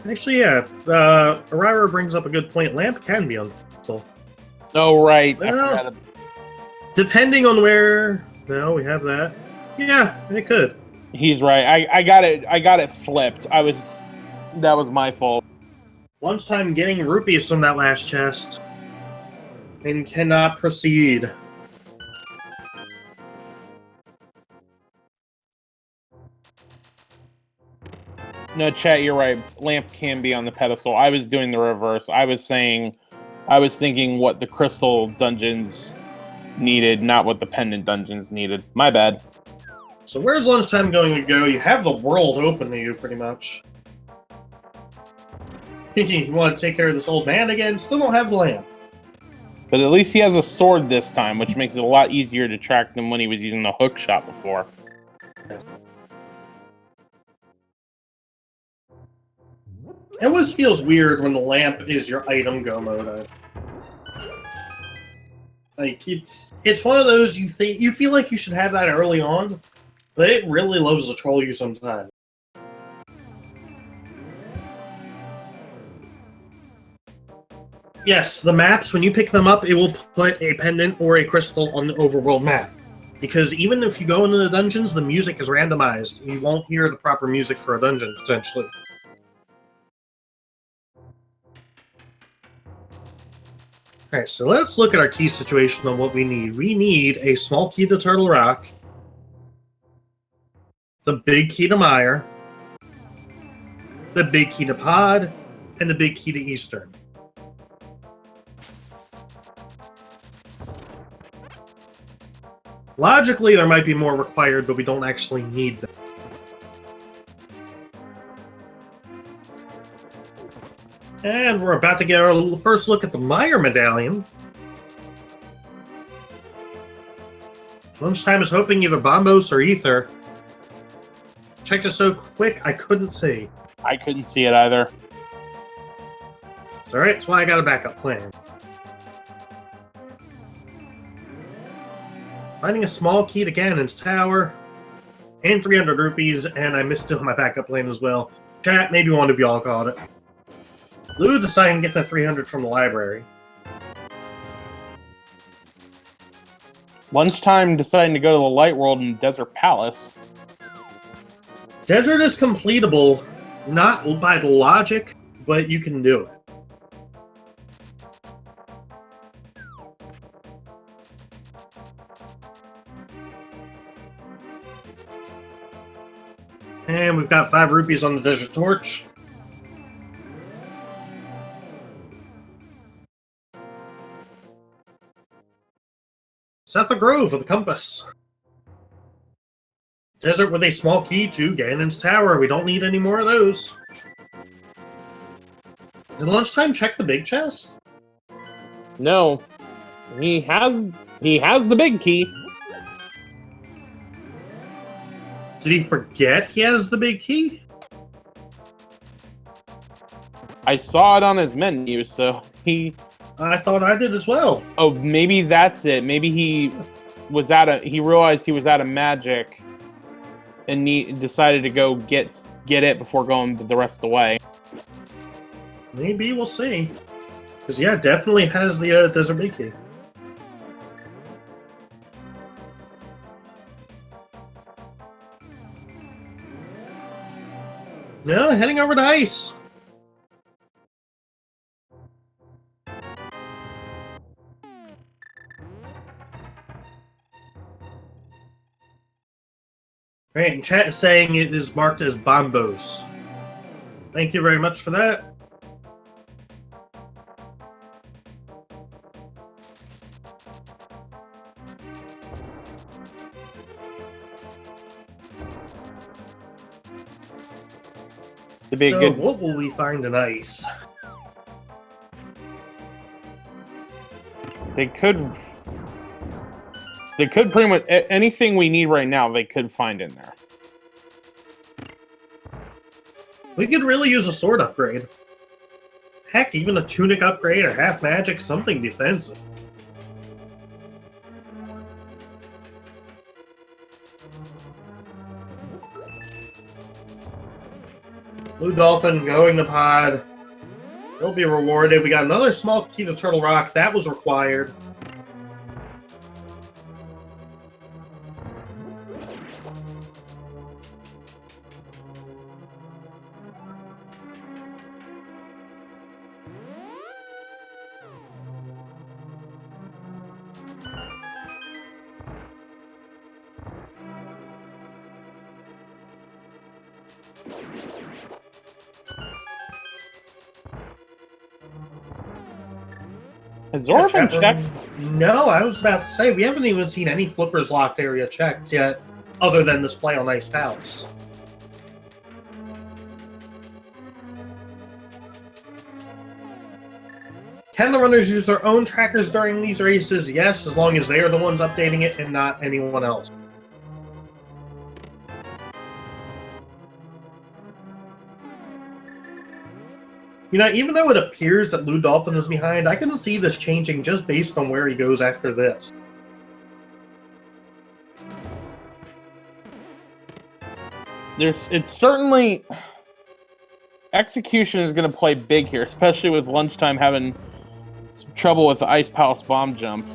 Actually, yeah, Arara brings up a good point. Lamp can be on pedestal. Oh, right. Well, Depending on where... No, we have that. Yeah, it could. He's right. I got it flipped. That was my fault. Lunchtime getting rupees from that last chest. And cannot proceed. No, chat, you're right. Lamp can be on the pedestal. I was doing the reverse. I was thinking what the crystal dungeons needed, not what the pendant dungeons needed. My bad. So where's lunchtime going to go? You have the world open to you, pretty much. You want to take care of this old man again? Still don't have the lamp. But at least he has a sword this time, which makes it a lot easier to track than when he was using the hook shot before. It always feels weird when the lamp is your item go mode. Like it's one of those you feel like you should have that early on, but it really loves to troll you sometimes. Yes, the maps, when you pick them up, it will put a pendant or a crystal on the overworld map. Because even if you go into the dungeons, the music is randomized. You won't hear the proper music for a dungeon, potentially. Alright, so let's look at our key situation on what we need. We need a small key to Turtle Rock, the big key to Mire, the big key to Pod, and the big key to Eastern. Logically, there might be more required, but we don't actually need them. And we're about to get our first look at the Mire medallion. Lunchtime is hoping either Bombos or Ether. Checked it so quick, I couldn't see. I couldn't see it either. It's alright, that's why I got a backup plan. Finding a small key to Ganon's tower. And 300 rupees, and I missed it on my backup plan as well. Chat, maybe one of y'all caught it. Lew decided to get that 300 from the library. Lunchtime deciding to go to the Light World in Desert Palace. Desert is completable, not by the logic, but you can do it. And we've got 5 rupees on the Desert Torch. Setha Grove with a compass. Desert with a small key to Ganon's tower. We don't need any more of those. Did Lunchtime check the big chest? No. He has the big key. Did he forget he has the big key? I saw it on his menu, so he... I thought I did as well. Oh, maybe that's it. Maybe he realized he was out of magic and he decided to go get it before going the rest of the way. Maybe, we'll see. Because, yeah, definitely has the Desert Big Key. No, heading over to Ice. Right, and chat is saying it is marked as Bombos. Thank you very much for that. To be So, good. what will we find in Ice? They could pretty much anything we need right now. They could find in there. We could really use a sword upgrade. Heck, even a tunic upgrade or half magic, something defensive. LewdDolphin going to Pod. He'll be rewarded. We got another small key to Turtle Rock. That was required. Has Zora been Chat room- checked? No, I was about to say, we haven't even seen any Flippers locked area checked yet, other than this play on Ice Palace. Can the runners use their own trackers during these races? Yes, as long as they are the ones updating it and not anyone else. You know, even though it appears that LewdDolphin is behind, I can see this changing just based on where he goes after this. It's certainly... Execution is going to play big here, especially with Lunchtime having some trouble with the Ice Palace bomb jump.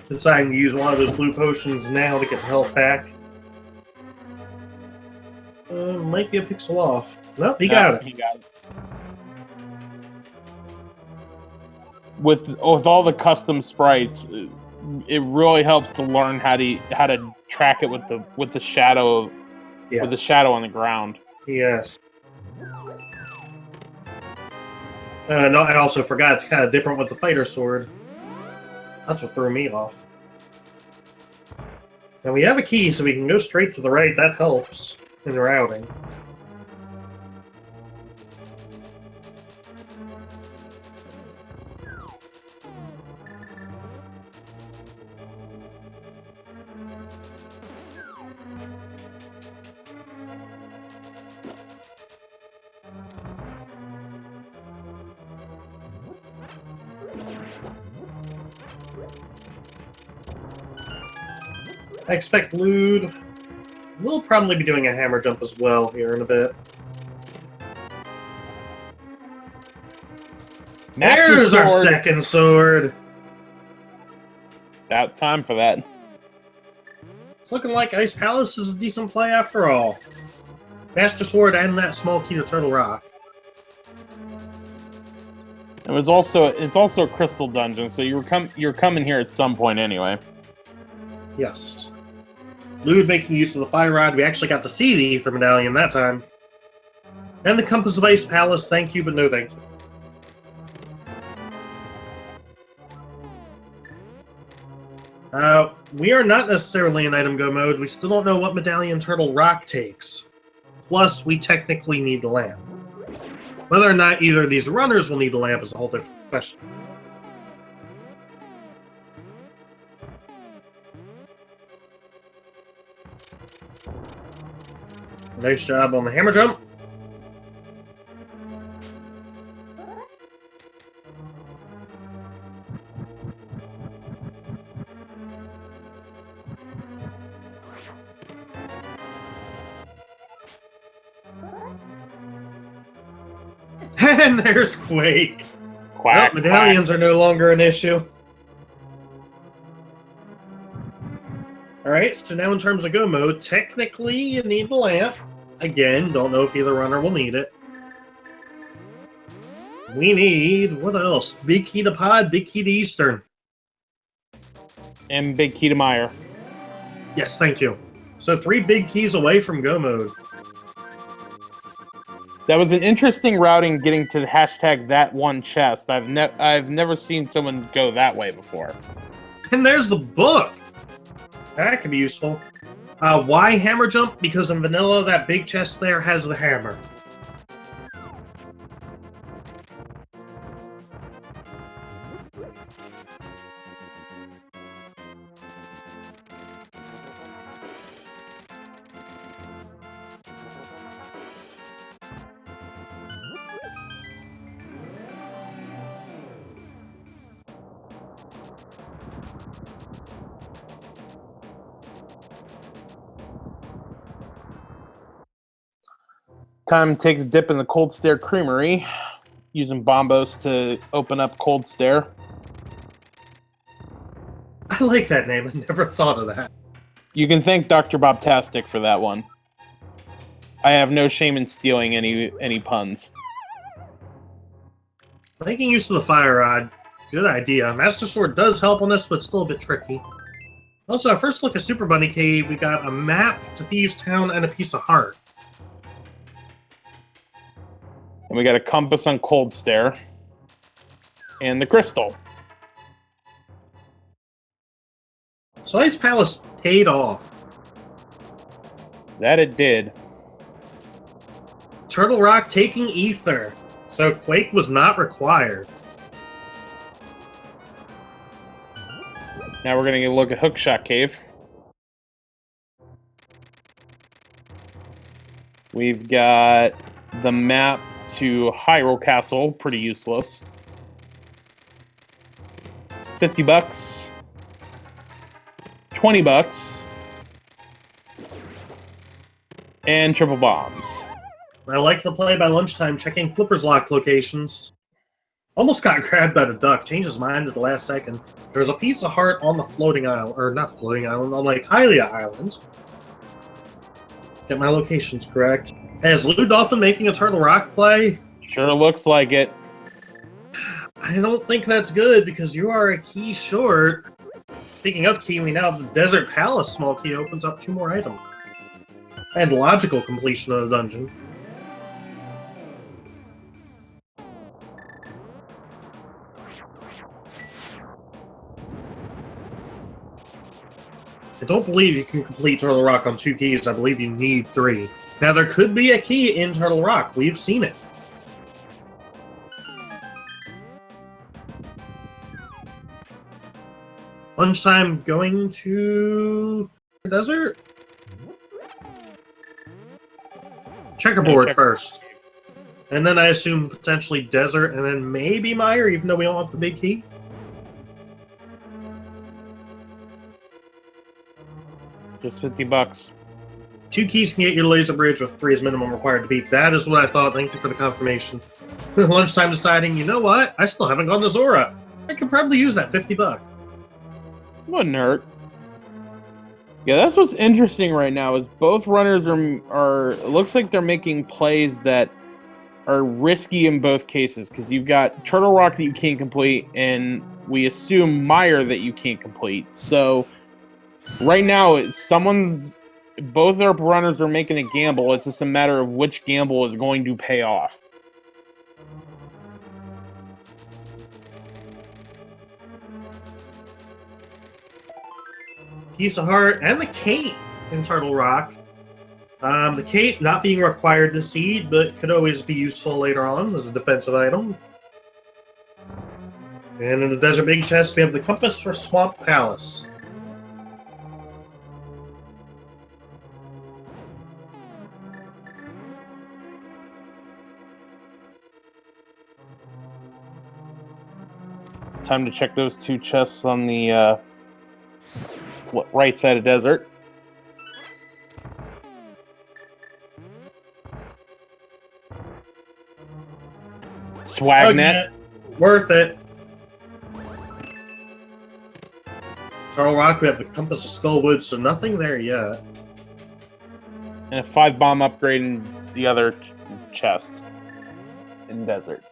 Deciding to use one of those blue potions now to get the health back. Might be a pixel off. Nope, he got it. He got it. With all the custom sprites, it really helps to learn how to track it with the shadow. Yes. With the shadow on the ground. Yes. No, I also forgot it's kind of different with the fighter sword. That's what threw me off. Now we have a key, so we can go straight to the right. That helps in routing. I expect Lewd will probably be doing a hammer jump as well here in a bit. There's our second sword! About time for that. It's looking like Ice Palace is a decent play after all. Master Sword and that small key to Turtle Rock. It's also a crystal dungeon, so you're coming here at some point anyway. Yes. Lewd making use of the fire rod. We actually got to see the Ether Medallion that time. And the Compass of Ice Palace. Thank you, but no thank you. We are not necessarily in item go mode. We still don't know what medallion Turtle Rock takes. Plus, we technically need the lamp. Whether or not either of these runners will need the lamp is a whole different question. Nice job on the hammer jump. And there's Quake. Quack, Well, medallions are no longer an issue. Alright, so now in terms of go mode, technically you need the lamp. Again, don't know if either runner will need it. We need, what else? Big key to Pod, big key to Eastern. And big key to Meyer. Yes, thank you. So 3 big keys away from go mode. That was an interesting routing getting to the hashtag that one chest. I've never seen someone go that way before. And there's the book! That could be useful. Why hammer jump? Because in vanilla, that big chest there has the hammer. Time to take a dip in the Cold Stare Creamery, using bombos to open up Cold Stare. I like that name. I never thought of that. You can thank Dr. Bobtastic for that one. I have no shame in stealing any puns. Making use of the fire rod. Good idea. Master Sword does help on this, but still a bit tricky. Also, our first look at Super Bunny Cave, we got a map to Thieves Town and a piece of heart. And we got a compass on Cold Stare. And the crystal. So Ice Palace paid off. That it did. Turtle Rock taking Ether. So Quake was not required. Now we're going to look at Hookshot Cave. We've got the map to Hyrule Castle, pretty useless. $50. $20. And triple bombs. I like the play by lunchtime, checking Flipper's locked locations. Almost got grabbed by the duck, changed his mind at the last second. There's a piece of heart on the floating island, or not floating island, on like Hylia Island. Get my locations correct. Is LewdDolphin making a Turtle Rock play? Sure looks like it. I don't think that's good, because you are a key short. Speaking of key, we now have the Desert Palace small key opens up 2 more items. And logical completion of the dungeon. I don't believe you can complete Turtle Rock on 2 keys. I believe you need 3. Now, there could be a key in Turtle Rock. We've seen it. Lunchtime going to the desert? Checkerboard first. And then I assume potentially desert, and then maybe Mire, even though we don't have the big key. Just $50. 2 keys can get you the laser bridge with 3 is minimum required to beat. That is what I thought. Thank you for the confirmation. Lunchtime deciding, you know what? I still haven't gone to Zora. I could probably use that $50. Wouldn't hurt. Yeah, that's what's interesting right now is both runners are it looks like they're making plays that are risky in both cases because you've got Turtle Rock that you can't complete and we assume Mire that you can't complete. So right now both our runners are making a gamble. It's just a matter of which gamble is going to pay off. Piece of heart and the cape in Turtle Rock. The cape not being required to seed, but could always be useful later on as a defensive item. And in the Desert Big Chest, we have the compass for Swamp Palace. Time to check those 2 chests on the right side of desert. Swagnet. Worth it. Turtle Rock, we have the compass of Skullwood, so nothing there yet. And a 5 bomb upgrade in the other chest in desert.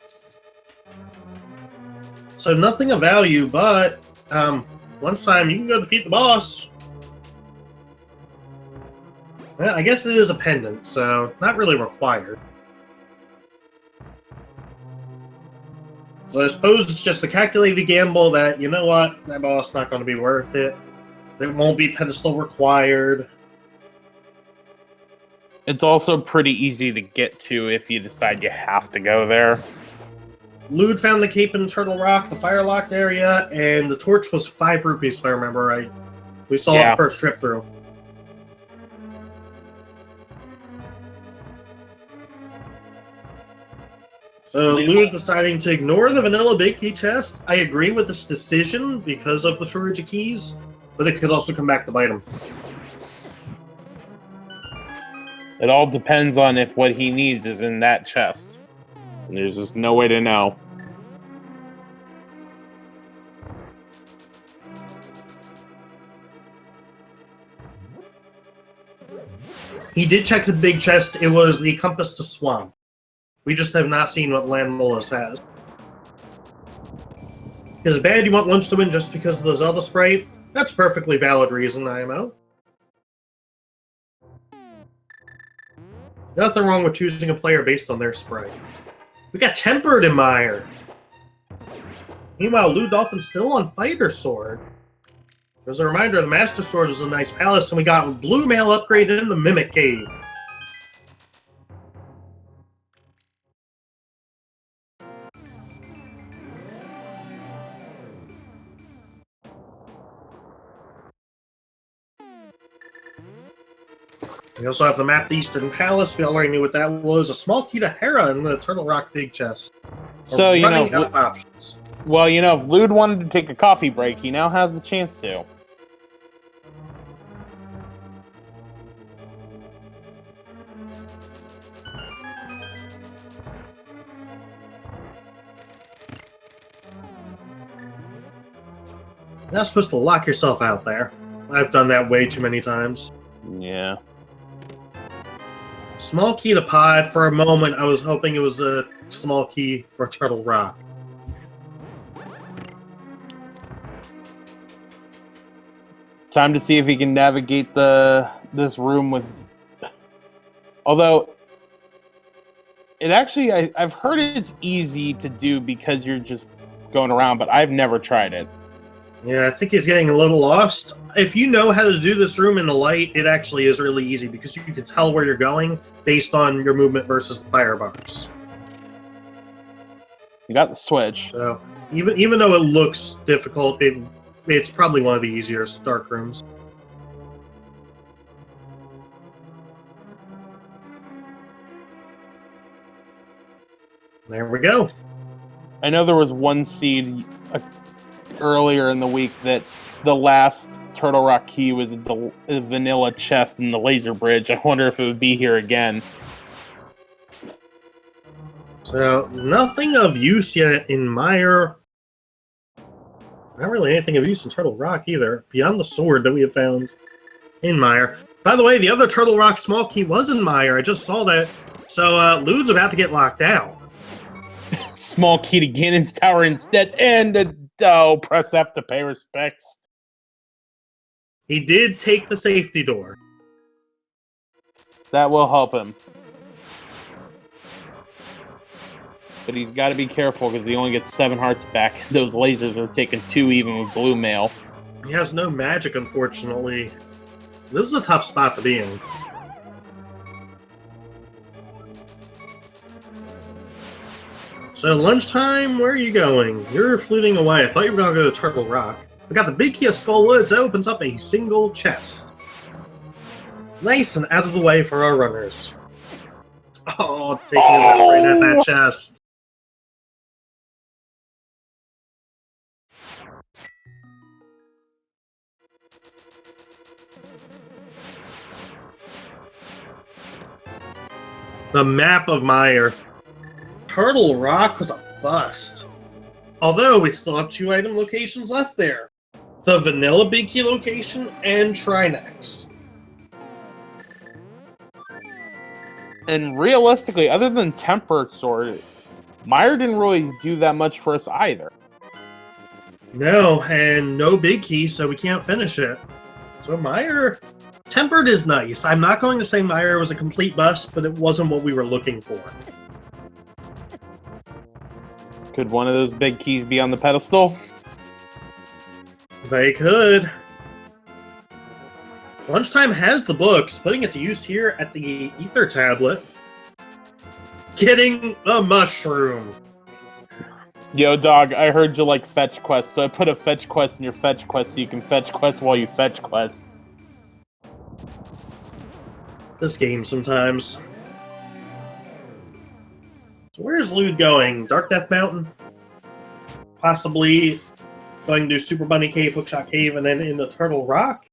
So nothing of value, but lunchtime you can go defeat the boss. Well, I guess it is a pendant, so not really required. So I suppose it's just a calculated gamble that, you know what, that boss not going to be worth it. There won't be pedestal required. It's also pretty easy to get to if you decide you have to go there. Lewd found the cape in Turtle Rock, the fire-locked area, and the torch was 5 rupees, if I remember right. We saw it the first trip through. So Lewd deciding to ignore the vanilla big key chest. I agree with this decision because of the shortage of keys, but it could also come back to bite him. It all depends on if what he needs is in that chest. And there's just no way to know. He did check the big chest. It was the compass to Swamp. We just have not seen what Land Molus has. Is it bad you want Lunch to win just because of the Zelda sprite? That's perfectly valid reason, IMO. Nothing wrong with choosing a player based on their sprite. We got Tempered in Mire. Meanwhile, LewdDolphin's still on Fighter Sword. As a reminder, the Master Sword was a nice palace, and we got Blue Mail upgraded in the Mimic Cave. We also have the mapped Eastern Palace. We already knew what that was. A small key to Hera in the Turtle Rock Big Chest. So, We're running out of options. Well, if Lewd wanted to take a coffee break, he now has the chance to. You're not supposed to lock yourself out there. I've done that way too many times. Yeah. Small key to Pod. For a moment, I was hoping it was a small key for Turtle Rock. Time to see if he can navigate this room with... Although, it actually... I've heard it's easy to do because you're just going around, but I've never tried it. Yeah, I think he's getting a little lost. If you know how to do this room in the light, it actually is really easy because you can tell where you're going based on your movement versus the fire bars. You got the switch. So even though it looks difficult, it's probably one of the easier dark rooms. There we go. I know there was one seed earlier in the week that the last Turtle Rock key was the vanilla chest in the laser bridge. I wonder if it would be here again. So, nothing of use yet in Mire. Not really anything of use in Turtle Rock either, beyond the sword that we have found in Mire. By the way, the other Turtle Rock small key was in Mire. I just saw that. So, Lewd's about to get locked out. Small key to Ganon's tower instead, and press F to pay respects. He did take the safety door. That will help him. But he's got to be careful because he only gets 7 hearts back. Those lasers are taking 2 even with blue mail. He has no magic, unfortunately. This is a tough spot to be in. So, lunchtime, where are you going? You're fluting away. I thought you were going to go to Turtle Rock. We got the big key of Skull Woods. It opens up a single chest. Nice and out of the way for our runners. Oh, taking it right at that chest. The map of Mire. Turtle Rock was a bust. Although we still have 2 item locations left there. The Vanilla Big Key location and Trinex. And realistically, other than Tempered Sword, Mire didn't really do that much for us either. No, and no Big Key, so we can't finish it. So Mire... Tempered is nice. I'm not going to say Mire was a complete bust, but it wasn't what we were looking for. Could one of those big keys be on the pedestal? They could. Lunchtime has the books, putting it to use here at the Ether Tablet. Getting a mushroom. Yo, dog, I heard you like fetch quests, so I put a fetch quest in your fetch quest so you can fetch quests while you fetch quests. This game sometimes. So where's Lewd going? Dark Death Mountain? Possibly going to Super Bunny Cave, Hookshot Cave, and then into Turtle Rock?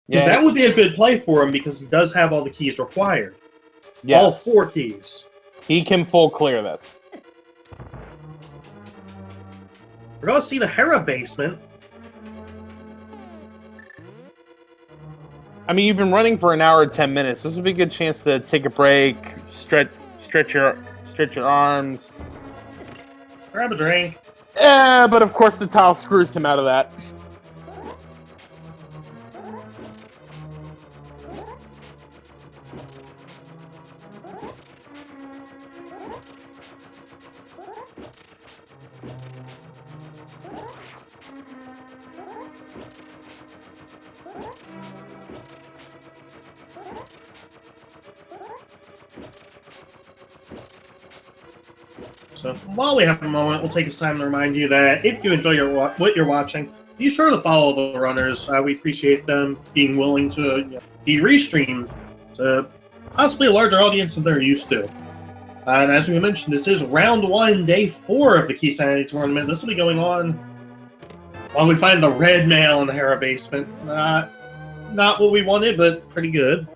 Because that would be a good play for him because he does have all the keys required. Yes. All 4 keys. He can full clear this. We're going to see the Hera basement. I mean, you've been running for an hour and 10 minutes. This would be a good chance to take a break, stretch your arms. Grab a drink. But of course the tile screws him out of that. So while we have a moment, we'll take this time to remind you that if you enjoy what you're watching, be sure to follow the runners. We appreciate them being willing to be restreamed to possibly a larger audience than they're used to. And as we mentioned, this is round 1, day 4 of the Keysanity tournament. This will be going on while we find the red mail in the Hera basement. Not what we wanted, but pretty good.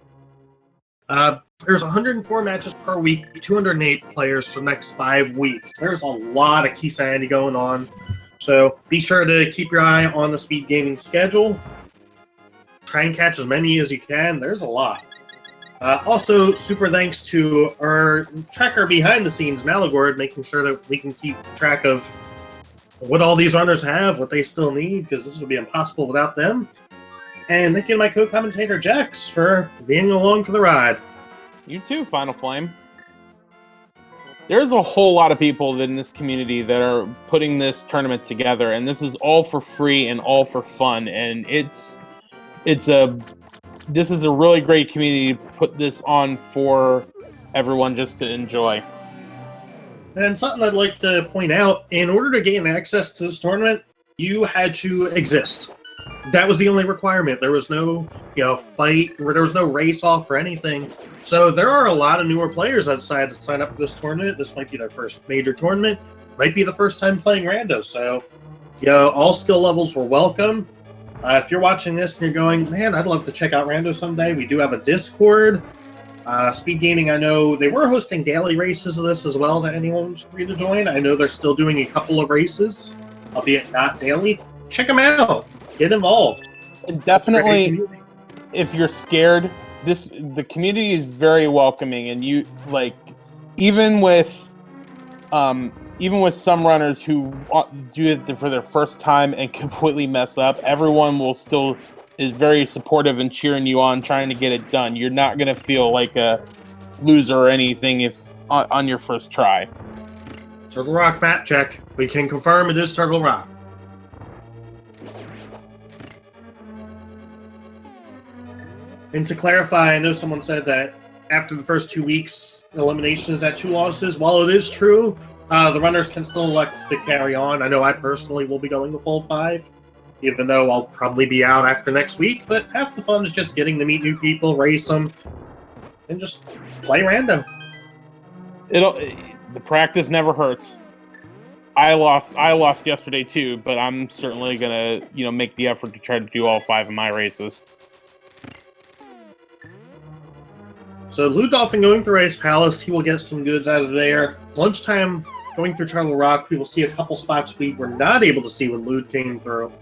There's 104 matches per week, 208 players for the next 5 weeks. There's a lot of Keysanity going on. So be sure to keep your eye on the speed gaming schedule. Try and catch as many as you can. There's a lot. Also, super thanks to our tracker behind the scenes, Malagord, making sure that we can keep track of what all these runners have, what they still need, because this would be impossible without them. And thank you to my co-commentator, Jax, for being along for the ride. You too, Final Flame. There's a whole lot of people in this community that are putting this tournament together, and this is all for free and all for fun, and this is a really great community to put this on for everyone just to enjoy. And something I'd like to point out, in order to gain access to this tournament, you had to exist. That was the only requirement. There was no, fight, or there was no race off or anything. So there are a lot of newer players that decided to sign up for this tournament. This might be their first major tournament. Might be the first time playing Rando. So, all skill levels were welcome. If you're watching this and you're going, man, I'd love to check out Rando someday, we do have a Discord. Speed Gaming, I know they were hosting daily races of this as well that anyone's free to join. I know they're still doing a couple of races, albeit not daily. Check them out. Get involved. Definitely, if you're scared, the community is very welcoming, and even with some runners who do it for their first time and completely mess up, everyone is very supportive and cheering you on, trying to get it done. You're not going to feel like a loser or anything if on your first try. Turtle Rock map check. We can confirm it is Turtle Rock. And to clarify, I know someone said that after the first 2 weeks, elimination is at 2 losses. While it is true, the runners can still elect to carry on. I know I personally will be going the full 5, even though I'll probably be out after next week. But half the fun is just getting to meet new people, race them, and just play random. The practice never hurts. I lost yesterday too, but I'm certainly gonna make the effort to try to do all 5 of my races. So LewdDolphin going through Ice Palace, he will get some goods out of there. Lunchtime, going through Turtle Rock, we will see a couple spots we were not able to see when Lewd came through.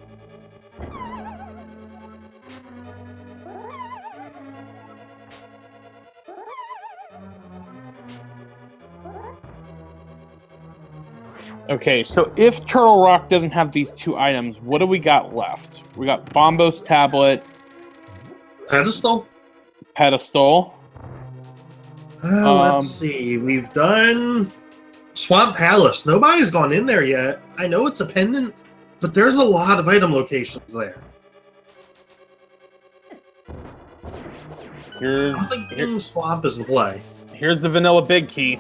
Okay, so if Turtle Rock doesn't have these 2 items, what do we got left? We got Bombos Tablet. Pedestal? Let's see. We've done Swamp Palace. Nobody's gone in there yet. I know it's a pendant, but there's a lot of item locations there. I don't think Swamp is the play. Here's the vanilla big key.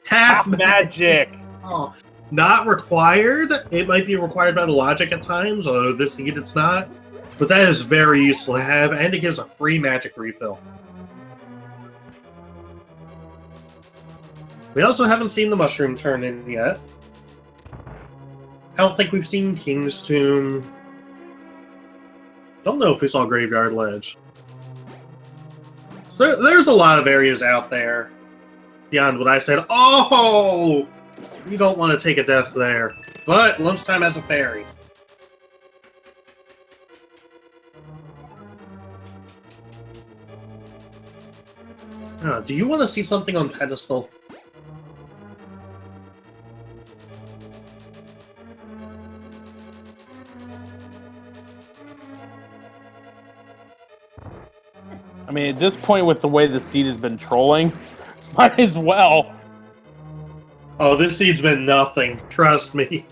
Half magic. Oh, not required. It might be required by the logic at times, although this seed it's not. But that is very useful to have, and it gives a free magic refill. We also haven't seen the mushroom turn in yet. I don't think we've seen King's Tomb. Don't know if we saw Graveyard Ledge. So there's a lot of areas out there beyond what I said. Oh! You don't want to take a death there. But lunchtime has a fairy. Do you want to see something on Pedestal? I mean, at this point, with the way the seed has been trolling, might as well. Oh, this seed's been nothing. Trust me.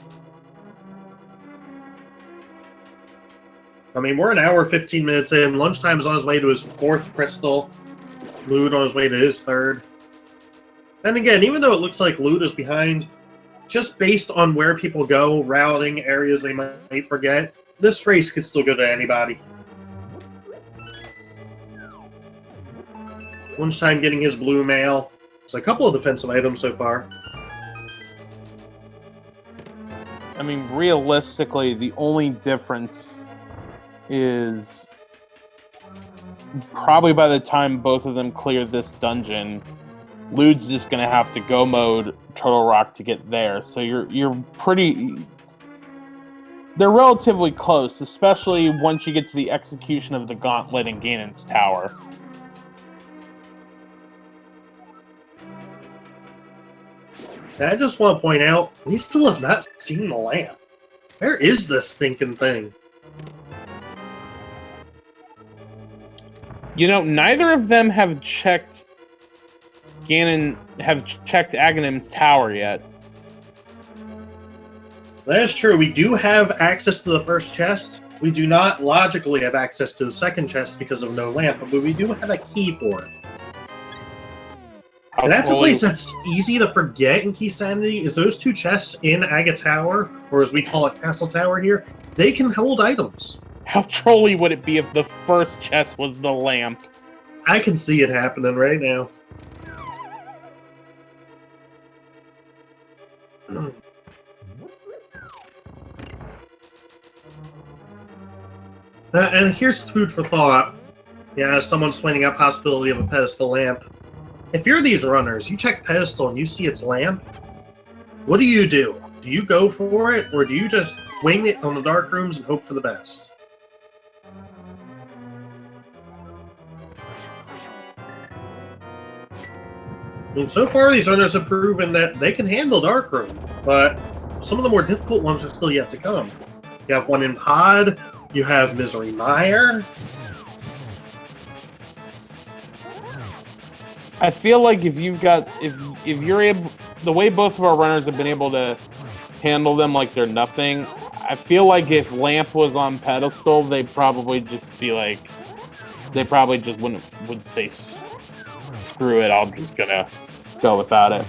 I mean, we're an hour, 15 minutes in. Lunchtime's on his way to his 4th crystal. Lewd on his way to his third. And again, even though it looks like Lewd is behind, just based on where people go, routing areas they might forget, this race could still go to anybody. Lunchtime getting his blue mail. So a couple of defensive items so far. I mean, realistically, the only difference is probably by the time both of them clear this dungeon, Lewd's just gonna have to go mode Turtle Rock to get there. So you're pretty. They're relatively close, especially once you get to the execution of the Gauntlet in Ganon's tower. I just want to point out, we still have not seen the lamp. Where is this stinking thing? You know, neither of them have checked Aghanims' tower yet. That is true. We do have access to the first chest. We do not logically have access to the second chest because of no lamp, but we do have a key for it. And that's a place that's easy to forget in Keysanity, is those two chests in Aga Tower, or as we call it, Castle Tower here, they can hold items. How trolly would it be if the first chest was the lamp? I can see it happening right now. And here's food for thought. Yeah, someone's pointing out possibility of a pedestal lamp. If you're these runners, you check pedestal and you see its lamp, what do? Do you go for it, or do you just wing it on the dark rooms and hope for the best? And so far, these runners have proven that they can handle dark room, but some of the more difficult ones are still yet to come. You have one in Pod, you have Misery Mire. I feel like if you're able, the way both of our runners have been able to handle them like they're nothing, I feel like if Lamp was on Pedestal, they'd probably just be like, they probably just would say, screw it, I'm just gonna go without it.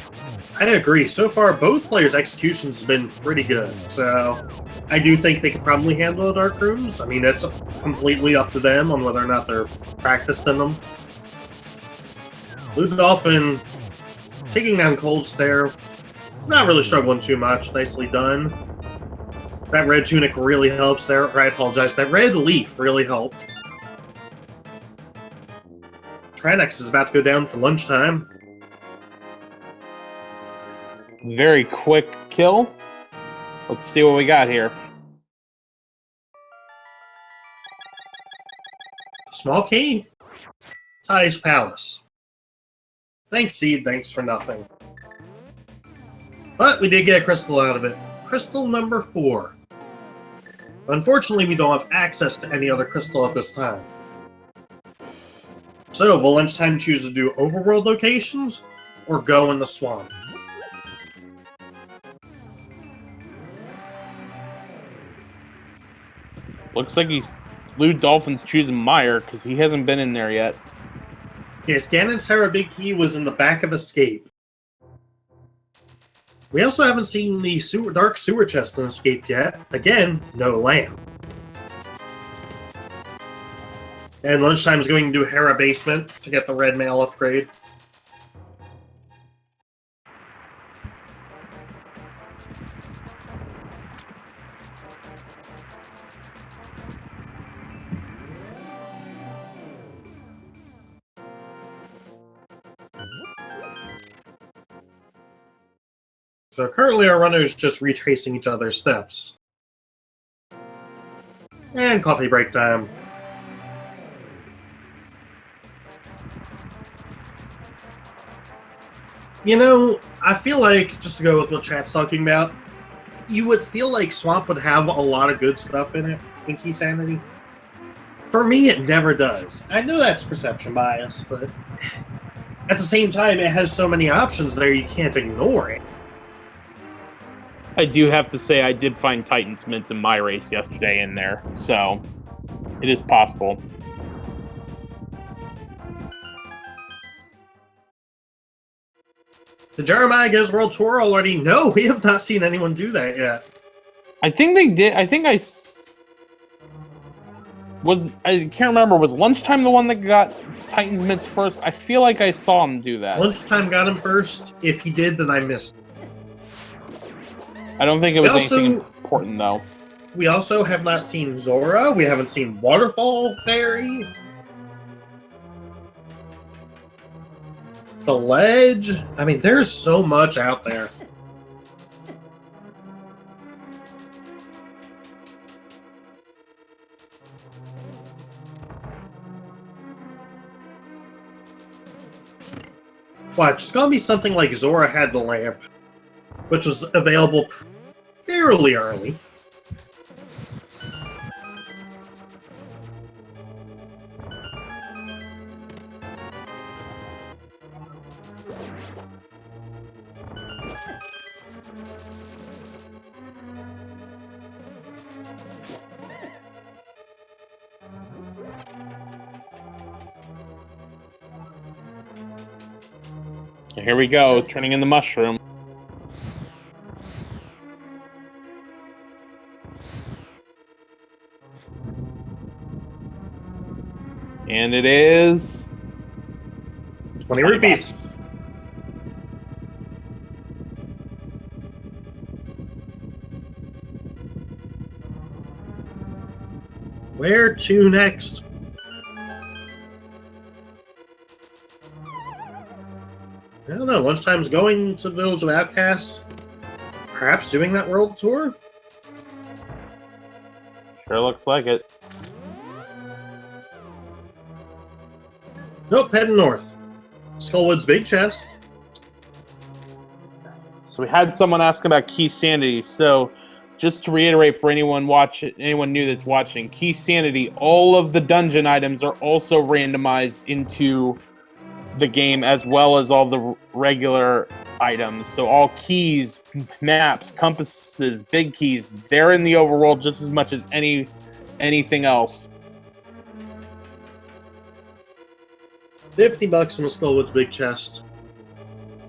I agree. So far, both players' executions have been pretty good, so I do think they could probably handle the dark rooms. I mean, it's completely up to them on whether or not they're practiced in them. LewdDolphin taking down Cold Stare, not really struggling too much. Nicely done. That red tunic really helps there. Or I apologize. That red leaf really helped. Tranix is about to go down for lunchtime. Very quick kill. Let's see what we got here. Small key. Ty's Palace. Thanks, Seed. Thanks for nothing. But we did get a crystal out of it. Crystal number 4. Unfortunately, we don't have access to any other crystal at this time. So, will Lunchtime choose to do overworld locations or go in the swamp? Looks like LewdDolphin's choosing Mire because he hasn't been in there yet. Yes, Ganon's Terra Big Key was in the back of Escape. We also haven't seen the dark sewer chest in Escape yet. Again, no lamp. And Lunchtime is going to do Hera Basement to get the red mail upgrade. So currently our runners just retracing each other's steps. And coffee break time. You know, I feel like, just to go with what chat's talking about, you would feel like Swamp would have a lot of good stuff in it in Keysanity. For me, it never does. I know that's perception bias, but at the same time, it has so many options there you can't ignore it. I do have to say I did find Titan's Mint in my race yesterday in there, so it is possible. Did Jeremiah get his world tour already? No, we have not seen anyone do that yet. I think they did. I think I can't remember. Was Lunchtime the one that got Titan's Mitts first? I feel like I saw him do that. Lunchtime got him first. If he did, then I missed it. I don't think it was anything important, though. We also have not seen Zora. We haven't seen Waterfall Fairy. The Ledge. I mean, there's so much out there. Watch, it's gonna be something like Zora had the lamp, which was available fairly early. Here we go, turning in the mushroom. And it is 20 rupees. Where to next? I don't know. Lunchtime's going to the Village of Outcasts. Perhaps doing that world tour? Sure looks like it. Nope, heading north. Skullwood's big chest. So we had someone ask about Keysanity. So just to reiterate for anyone new that's watching, Keysanity, all of the dungeon items are also randomized into the game, as well as all the regular items. So all keys, maps, compasses, big keys, they're in the overworld just as much as anything else. $50 in the Skullwood's big chest.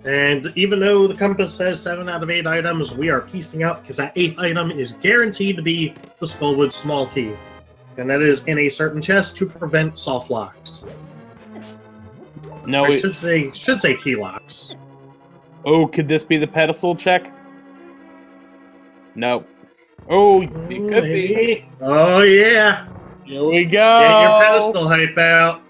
And even though the compass says 7 out of 8 items, we are piecing out because that 8th item is guaranteed to be the Skullwood small key. And that is in a certain chest to prevent soft locks. No, I should say key locks. Oh, could this be the pedestal check? No. Oh, it could be. Oh, yeah. Here we go. Get your pedestal hype out.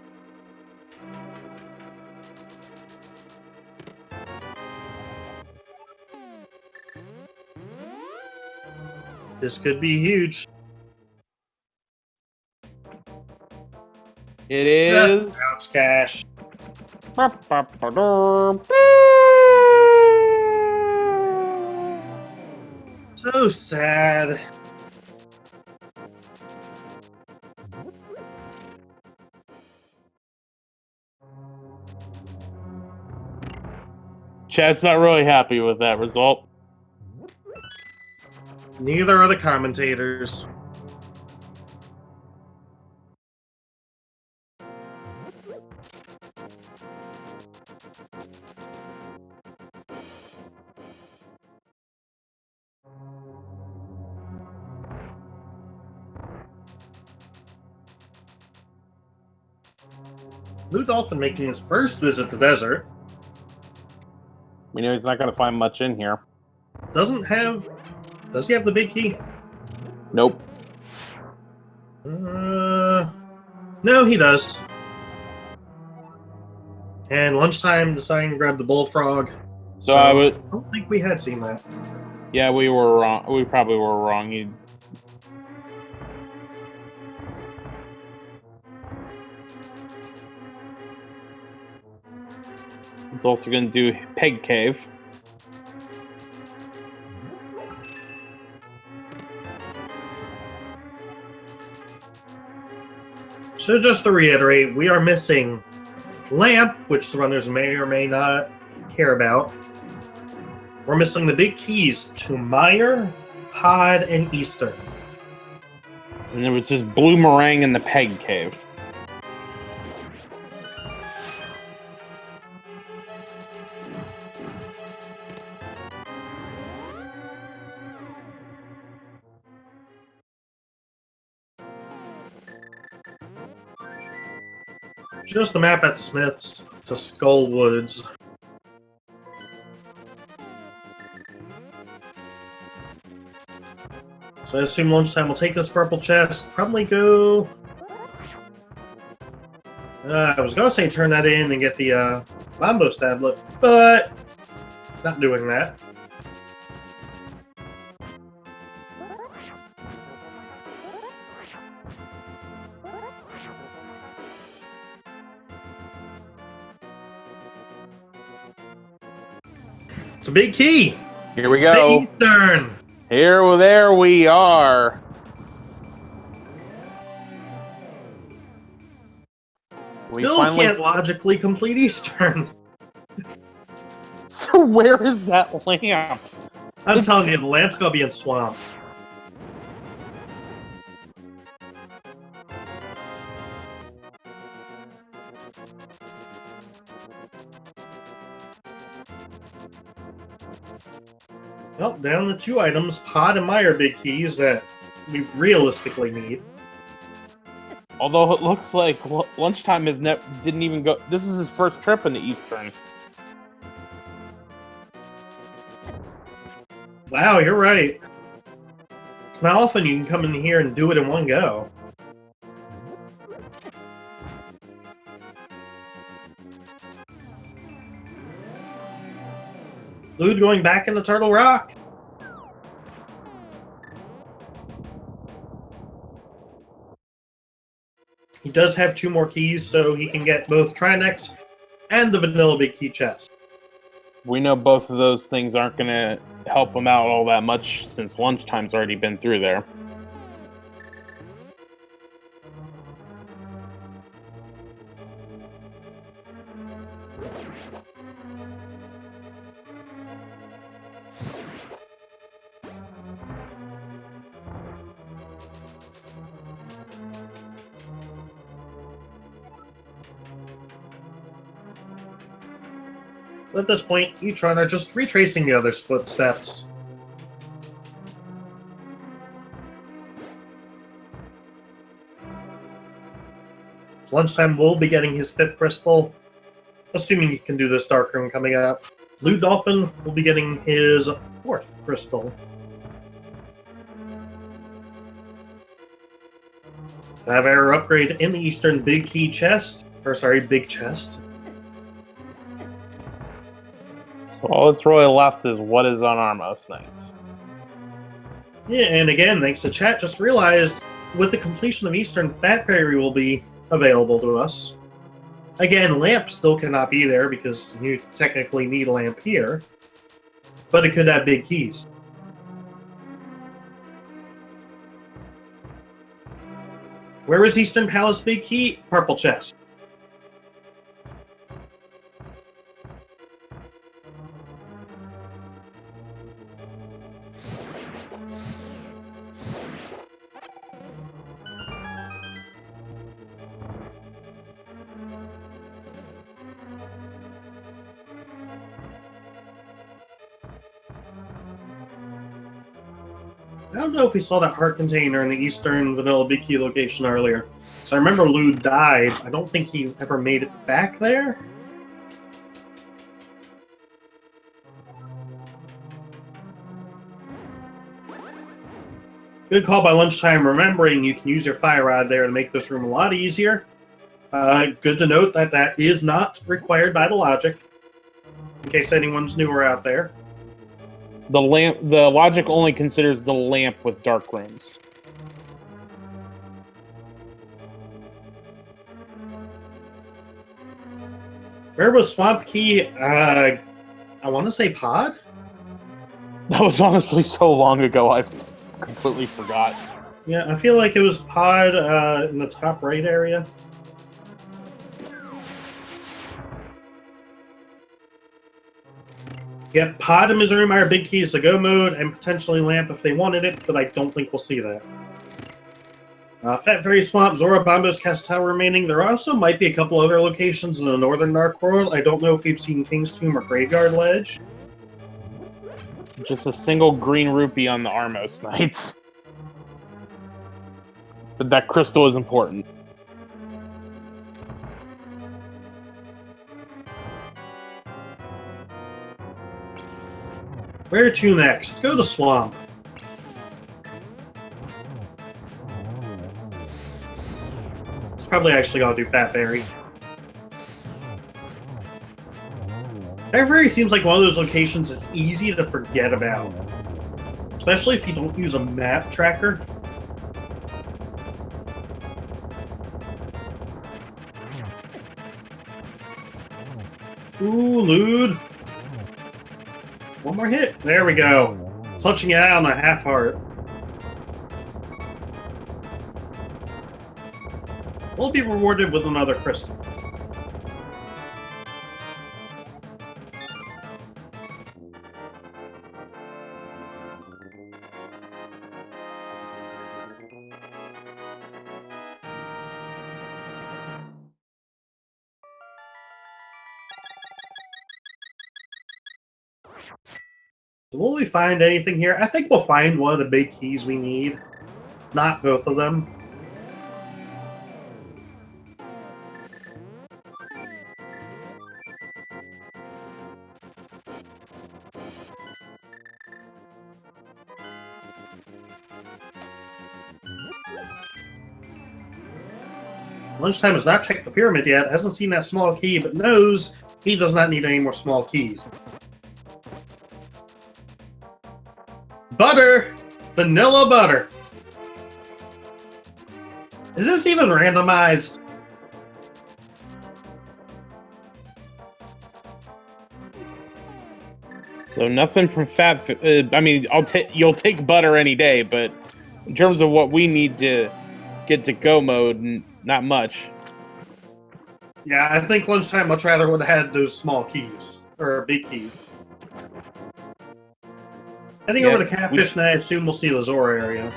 This could be huge. It is. Just pouch cash. So sad. Chad's not really happy with that result. Neither are the commentators. LewdDolphin making his first visit to the desert. We know he's not going to find much in here. Does he have the big key? Nope. No, he does. And Lunchtime deciding to grab the bullfrog. So I don't think we had seen that. Yeah, we were wrong. We probably were wrong. It's also going to do Peg Cave. So just to reiterate, we are missing Lamp, which the runners may or may not care about. We're missing the big keys to Mire, Pod, and Eastern. And there was just Bloomerang in the Peg Cave. Just the map at the Smiths to Skull Woods. So I assume lunchtime will take this purple chest. Probably go... I was gonna say turn that in and get the Bombos tablet, but not doing that. It's a big key. Here we go. Eastern. There we are. Still can't logically complete Eastern. So where is that lamp? I'm telling you, the lamp's gonna be in Swamp. Well, down to 2 items, Pod and Meyer big keys that we realistically need. Although it looks like lunchtime didn't even go. This is his first trip into Eastern. Wow, you're right. It's not often you can come in here and do it in one go. Lewd going back into Turtle Rock. He does have 2 more keys, so he can get both Trinex and the Vanilla Big Key chest. We know both of those things aren't going to help him out all that much since lunchtime's already been through there. So at this point, Etron are just retracing the other's footsteps. Lunchtime will be getting his 5th crystal, assuming he can do this dark room coming up. LewdDolphin will be getting his 4th crystal. Have our upgrade in the Eastern Big Key chest, Big Chest. So all that's really left is what is on Armos Knights. Yeah, and again, thanks to chat, just realized with the completion of Eastern, Fat Fairy will be available to us. Again, Lamp still cannot be there because you technically need a lamp here, but it could have big keys. Where is Eastern Palace Big Key? Purple chest. I don't know if we saw that heart container in the Eastern Vanilla Big Key location earlier. So I remember Lewd died. I don't think he ever made it back there. Good call by lunchtime, remembering you can use your fire rod there to make this room a lot easier. Good to note that that is not required by the logic, in case anyone's newer out there. The logic only considers the lamp with dark rooms. Where was Swamp Key? I want to say Pod? That was honestly so long ago, I completely forgot. Yeah, I feel like it was Pod in the top right area. Yep, Pod and Missouri Meyer Big Key is the go mode, and potentially Lamp if they wanted it, but I don't think we'll see that. Fat Fairy Swamp, Zora, Bombos, Cast Tower remaining. There also might be a couple other locations in the northern Dark World. I don't know if we've seen King's Tomb or Graveyard Ledge. Just a single green rupee on the Armos Knights. But that crystal is important. Where to next? Go to Swamp. It's probably actually gonna do Fat Fairy. Fat Fairy seems like one of those locations that's easy to forget about. Especially if you don't use a map tracker. Ooh, Lewd. One more hit. There we go. Clutching it out on a half heart. We'll be rewarded with another crystal. So will we find anything here? I think we'll find one of the big keys we need. Not both of them. Lunchtime has not checked the pyramid yet, hasn't seen that small key, but knows he does not need any more small keys. Butter! Vanilla butter! Is this even randomized? So nothing from Fat. I mean, you'll take butter any day, but in terms of what we need to get to go mode, not much. Yeah, I think Lunchtime much rather would have had those small keys. Or big keys. Heading over to Catfish, and I assume we'll see the Zora area.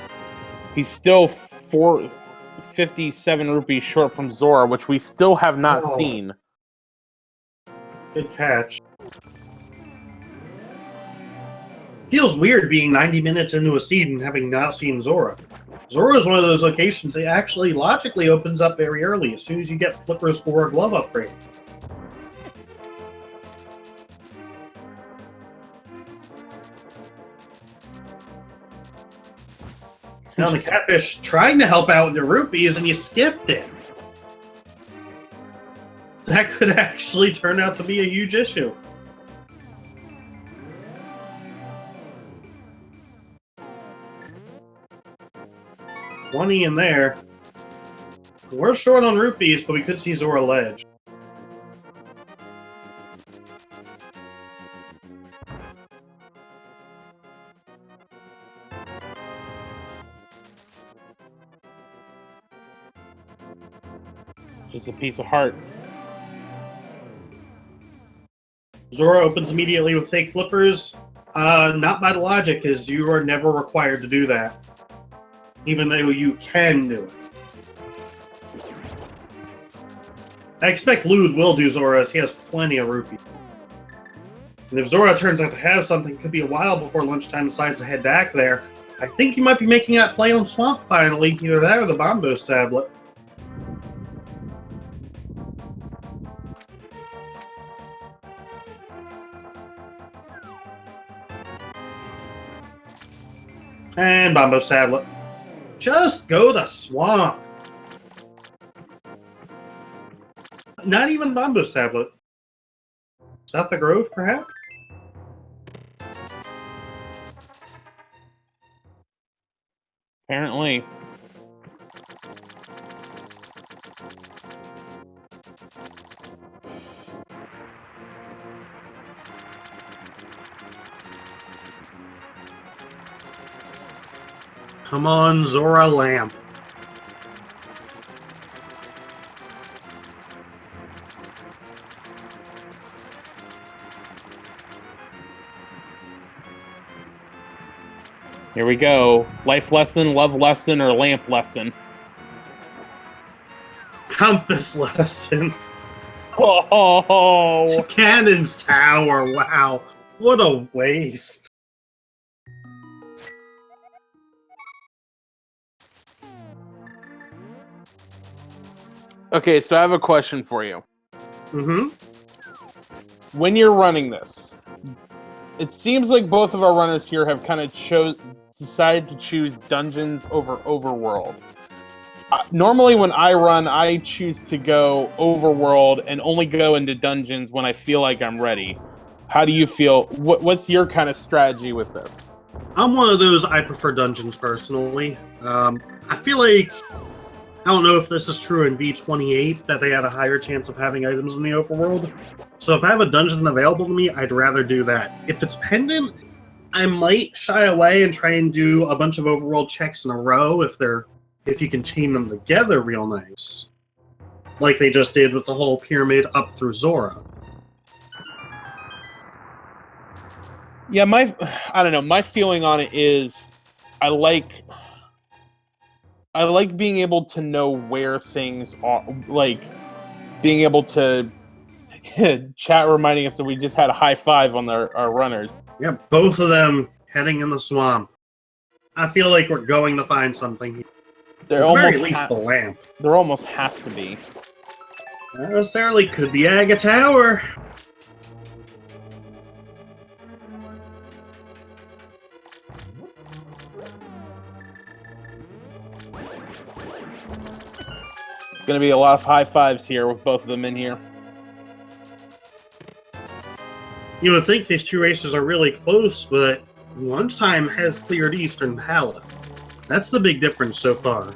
He's still 457 rupees short from Zora, which we still have not seen. Good catch. Feels weird being 90 minutes into a seed and having not seen Zora. Zora is one of those locations that actually logically opens up very early, as soon as you get Flipper's Aura Glove upgrade. Now the Catfish trying to help out with the rupees and you skipped it. That could actually turn out to be a huge issue. $20 in there. We're short on rupees, but we could see Zora Ledge. Just a piece of heart. Zora opens immediately with fake flippers. Not by the logic, because you are never required to do that. Even though you can do it. I expect Lewd will do Zora, as he has plenty of rupees. And if Zora turns out to have something, it could be a while before Lunchtime decides to head back there. I think he might be making that play on Swamp finally. Either that or the Bombos tablet. And Bombos tablet. Just go to Swamp. Not even Bombos tablet. South the Grove, perhaps? Apparently. Come on, Zora Lamp. Here we go. Life lesson, love lesson, or lamp lesson. Compass lesson. Oh! Ganon's Tower. Wow. What a waste. Okay, so I have a question for you. Mm-hmm. When you're running this, It seems like both of our runners here have kind of decided to choose dungeons over overworld. Normally when I run, I choose to go overworld and only go into dungeons when I feel like I'm ready. How do you feel? What's your kind of strategy with this? I'm one of those, I prefer dungeons personally. I feel like, I don't know if this is true in V28, that they had a higher chance of having items in the overworld. So if I have a dungeon available to me, I'd rather do that. If it's pendant, I might shy away and try and do a bunch of overworld checks in a row if you can chain them together real nice. Like they just did with the whole pyramid up through Zora. Yeah, I don't know, my feeling on it is I like being able to know where things are, like being able to chat reminding us that we just had a high five on our runners. Yeah, both of them heading in the swamp. I feel like we're going to find something here. At the very least, the lamp. There almost has to be. Not necessarily. Could be Aga Tower. It's going to be a lot of high fives here with both of them in here. You would think these two races are really close, but Lunchtime has cleared Eastern Palette. That's the big difference so far.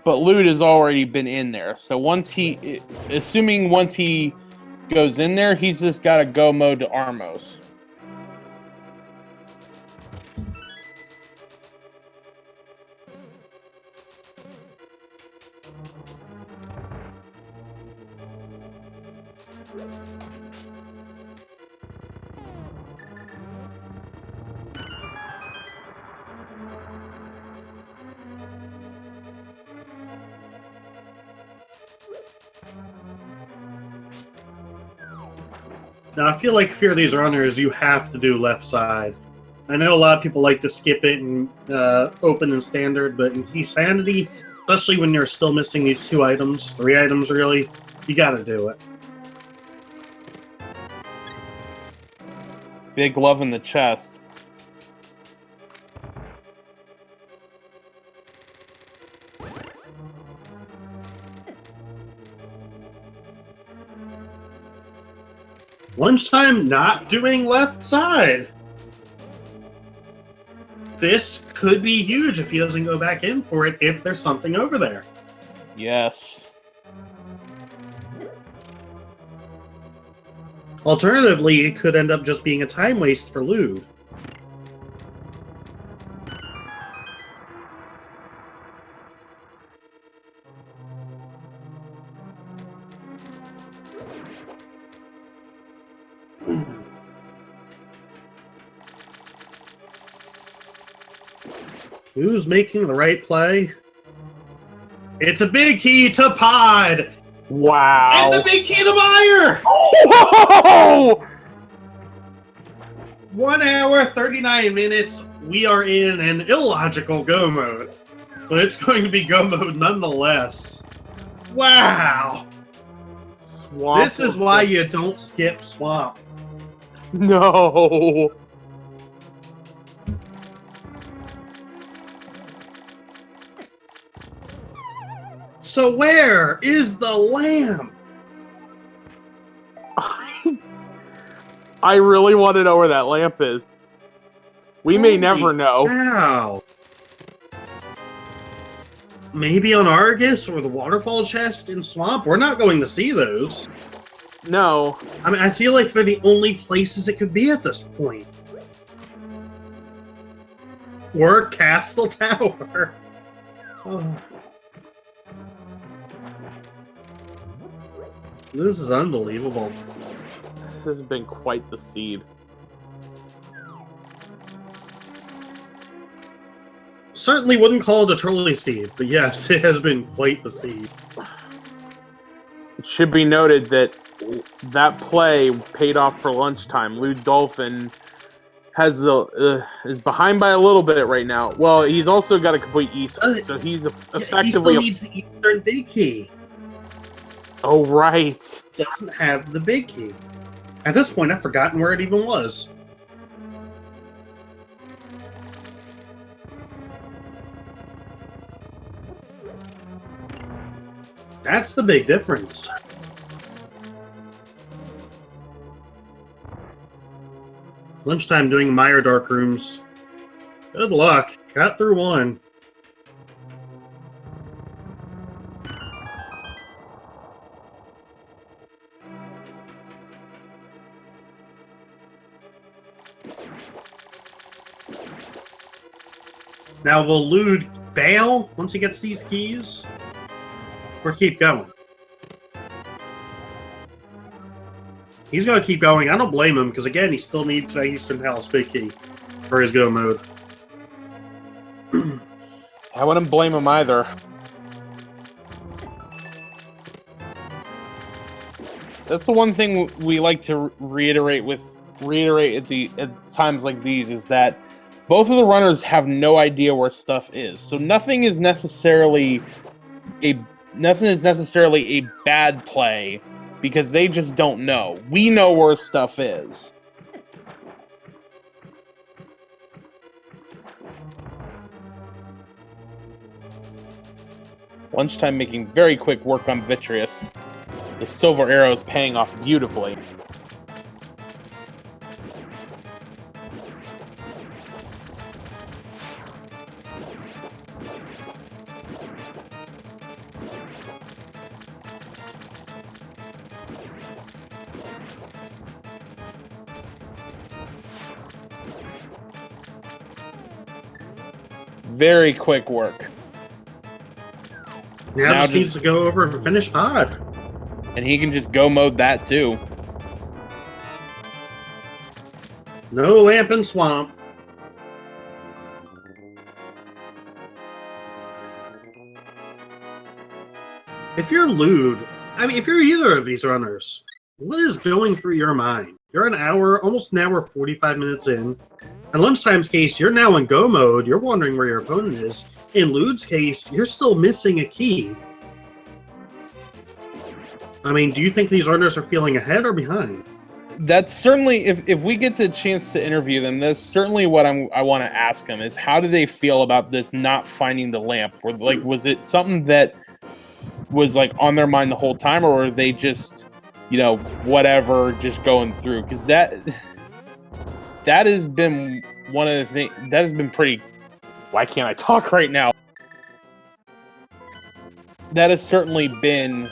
But Lewd has already been in there, so once he goes in there, he's just got to go mode to Armos. Now, I feel like for these runners, you have to do left side. I know a lot of people like to skip it and open and standard, but in Keysanity, especially when you're still missing these 2 items, 3 items really, you gotta do it. Big love in the chest. Lunchtime not doing left side. This could be huge if he doesn't go back in for it, if there's something over there. Yes. Alternatively, it could end up just being a time waste for Lewd. Who's making the right play? It's a big key to Pod! Wow. And the big key to Meyer! Oh! 1 hour, 39 minutes. We are in an illogical go mode. But it's going to be go mode nonetheless. Wow! Swamp. This is why you don't skip Swamp. No. So where is the lamp? I really want to know where that lamp is. We may never know. Wow. Maybe on Argus or the waterfall chest in Swamp? We're not going to see those. No. I mean, I feel like they're the only places it could be at this point. Or Castle Tower. Oh. This is unbelievable. This has been quite the seed. Certainly wouldn't call it a trolley seed, but yes, it has been quite the seed. It should be noted that that play paid off for Lunchtime. LewdDolphin has is behind by a little bit right now. Well, he's also got a complete East, so he's effectively... He still needs the Eastern big key. Oh, right. Doesn't have the big key. At this point, I've forgotten where it even was. That's the big difference. Lunchtime doing Meyer Dark Rooms. Good luck. Got through one. Now, will Lewd bail once he gets these keys? Or keep going? He's going to keep going. I don't blame him, because again, he still needs that Eastern Palace big key for his go mode. I wouldn't blame him either. That's the one thing we like to reiterate at times like these is that both of the runners have no idea where stuff is. So nothing is necessarily a bad play because they just don't know. We know where stuff is. Lunchtime making very quick work on Vitreous. The silver arrow is paying off beautifully. Very quick work. Now just needs to go over and finish pod. And he can just go mode that too. No lamp and swamp. If you're Lewd, if you're either of these runners, what is going through your mind? You're almost an hour, 45 minutes in. In Lunchtime's case, you're now in go mode. You're wondering where your opponent is. In Lewd's case, you're still missing a key. Do you think these runners are feeling ahead or behind? That's certainly, if we get the chance to interview them, that's certainly what I want to ask them is how do they feel about this not finding the lamp? Or was it something that was on their mind the whole time, or were they just, whatever, just going through? Because that has been one of the things that has been pretty. Why can't I talk right now? That has certainly been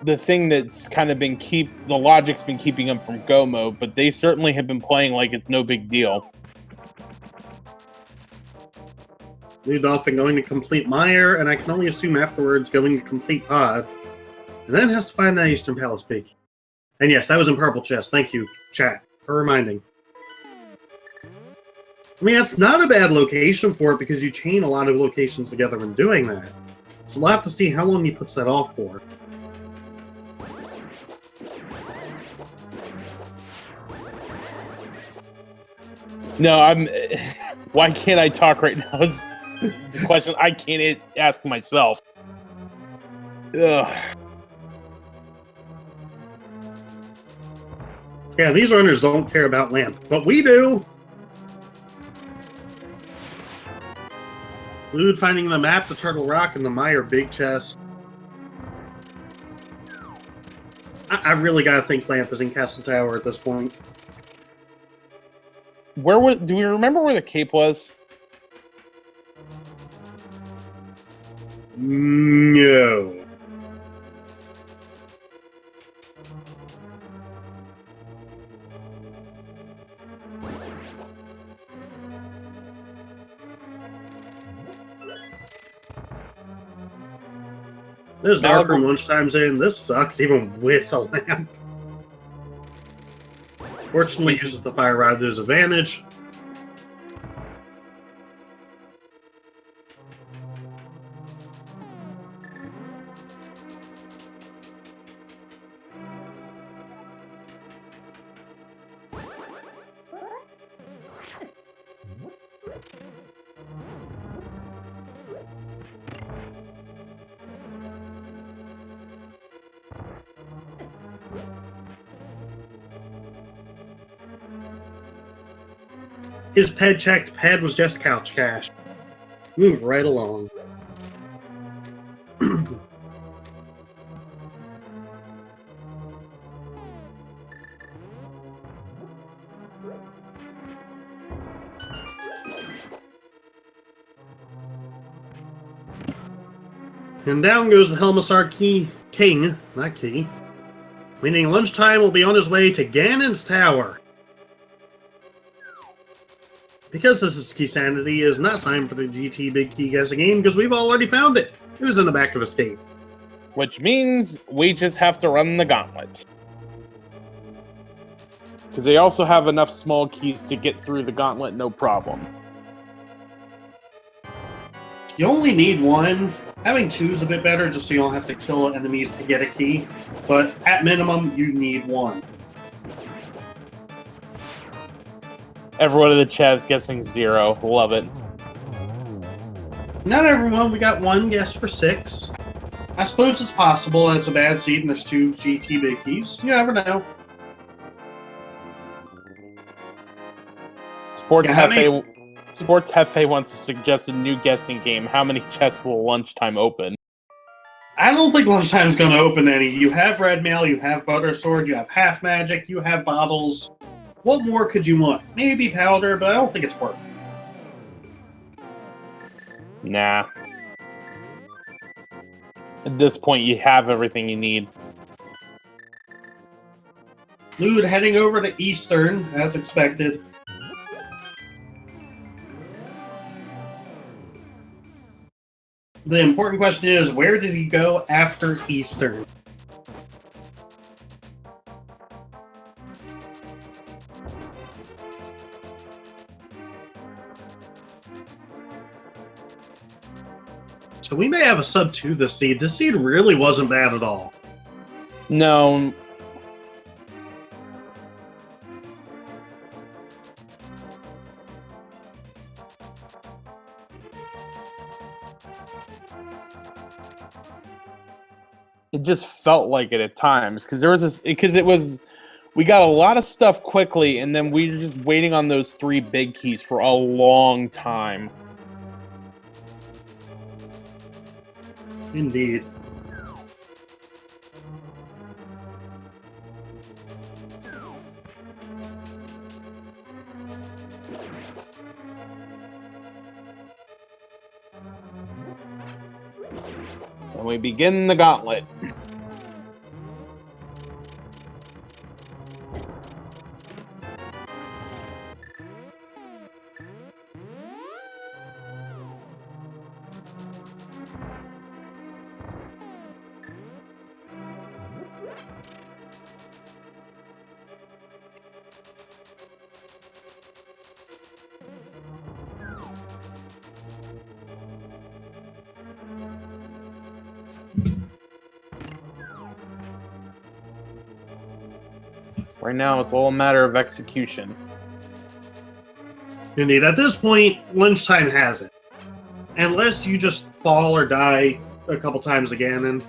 the thing that's kind of been the logic's been keeping them from go mode, but they certainly have been playing like it's no big deal. LewdDolphin going to complete Meyer, and I can only assume afterwards going to complete pod. And then has to find that Eastern Palace big. And yes, that was in purple chest. Thank you, chat, for reminding. That's not a bad location for it because you chain a lot of locations together when doing that. So we'll have to see how long he puts that off for. No, why can't I talk right now is the question I can't ask myself. Ugh. Yeah, these runners don't care about lamp, but we do! Lewd finding the map, the Turtle Rock, and the Meyer big chest. I really gotta think lamp is in Castle Tower at this point. Do we remember where the cape was? No. There's dark room Lunchtime's in. This sucks even with a lamp. Fortunately, uses the fire rod to his advantage. His ped checked. Ped was just couch cash. Move right along. And down goes the Helmisar King, not Key. Meaning lunchtime will be on his way to Ganon's Tower. Because this is Keysanity, it is not time for the GT Big Key guessing game because we've already found it. It was in the back of a state. Which means we just have to run the gauntlet. Because they also have enough small keys to get through the gauntlet no problem. You only need one. Having two is a bit better just so you don't have to kill enemies to get a key. But at minimum, you need one. Everyone in the chat is guessing 0. Love it. Not everyone. We got one guess for 6. I suppose it's possible that it's a bad seed and there's 2 GT Big Keys. You never know. Sports Hefe wants to suggest a new guessing game. How many chests will lunchtime open? I don't think lunchtime's going to open any. You have red mail, you have butter sword, you have half magic, you have bottles. What more could you want? Maybe powder, but I don't think it's worth it. Nah. At this point, you have everything you need. Lewd heading over to Eastern, as expected. The important question is, where does he go after Eastern? So we may have a sub 2 this seed. This seed really wasn't bad at all. No. It just felt like it at times because there was this we got a lot of stuff quickly and then we were just waiting on those 3 big keys for a long time. Indeed. And we begin the gauntlet. Right now, it's all a matter of execution. Indeed. At this point, lunchtime has it. Unless you just fall or die a couple times again.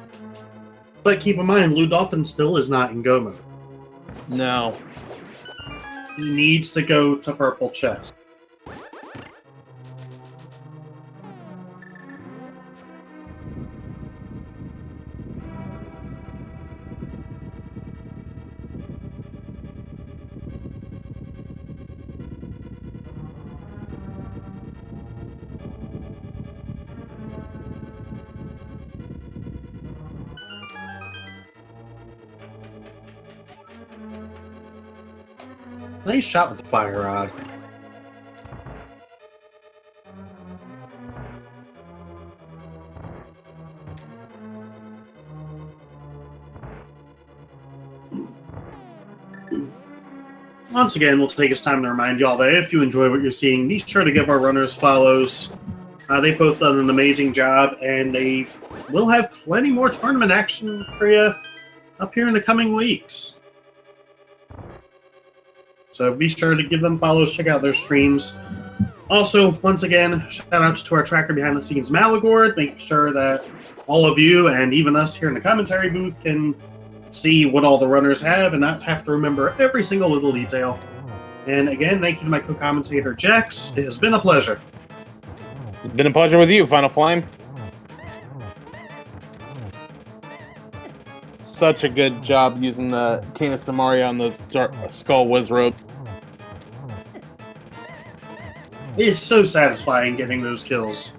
But keep in mind, LewdDolphin still is not in go mode. No. He needs to go to purple chest. Nice shot with the fire rod. Once again, we'll take this time to remind y'all that if you enjoy what you're seeing, be sure to give our runners follows. They've both done an amazing job, and they will have plenty more tournament action for you up here in the coming weeks. So be sure to give them follows, check out their streams. Also, once again, shout outs to our tracker behind the scenes, Malagord, making sure that all of you and even us here in the commentary booth can see what all the runners have and not have to remember every single little detail. And again, thank you to my co-commentator, Jax. It has been a pleasure. It's been a pleasure with you, Final Flame. Such a good job using the King of Samaria on those Skull Wizrobe. It is so satisfying getting those kills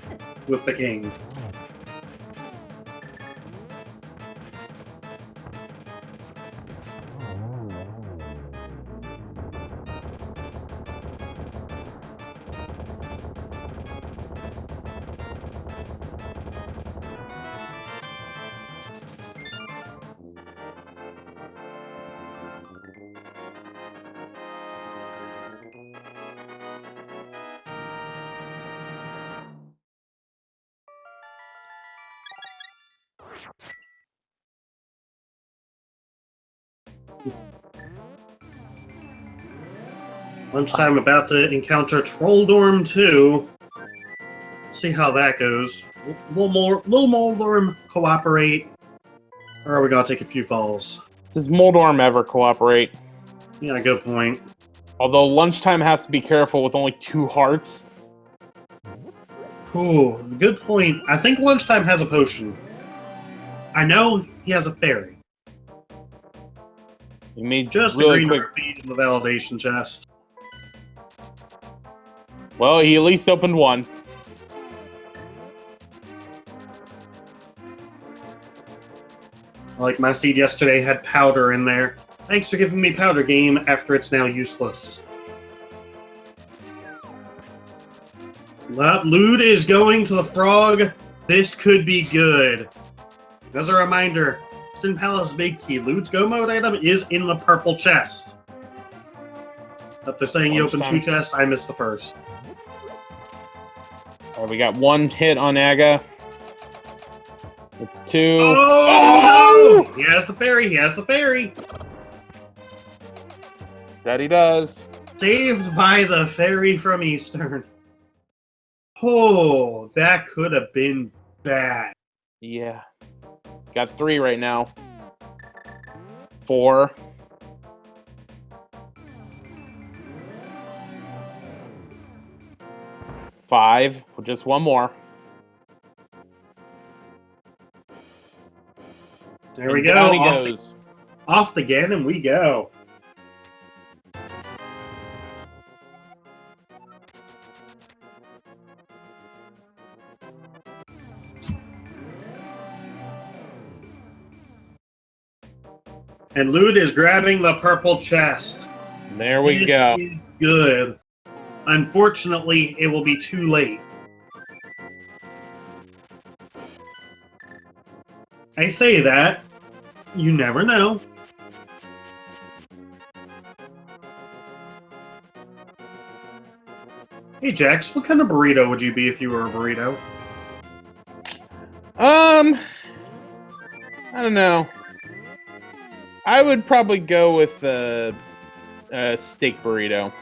with the king. Lunchtime about to encounter Trolldorm 2. See how that goes. Will Moldorm cooperate? Or are we gonna take a few falls? Does Moldorm ever cooperate? Yeah, good point. Although Lunchtime has to be careful with only 2 hearts. Ooh, good point. I think Lunchtime has a potion. I know he has a fairy. He made Just really a green quick. rupee in the validation chest. Well, he at least opened one. Like my seed yesterday had powder in there. Thanks for giving me powder, game, after it's now useless. Well, Lewd is going to the frog. This could be good. As a reminder, Eastern Palace Big Key. Lewd's Go Mode item is in the purple chest. But they're saying you opened 2 chests, I missed the first. All right, we got 1 hit on Aga. It's 2. Oh! No! He has the fairy, he has the fairy! That he does. Saved by the fairy from Eastern. Oh, that could have been bad. Yeah. He's got 3 right now. 4. 5. Just 1 more. There we And go. down he goes. Off the Ganon we go. And Lewd is grabbing the purple chest. There we This go. is good. Unfortunately, it will be too late. I say that. You never know. Hey, Jax, what kind of burrito would you be if you were a burrito? I don't know. I would probably go with a steak burrito.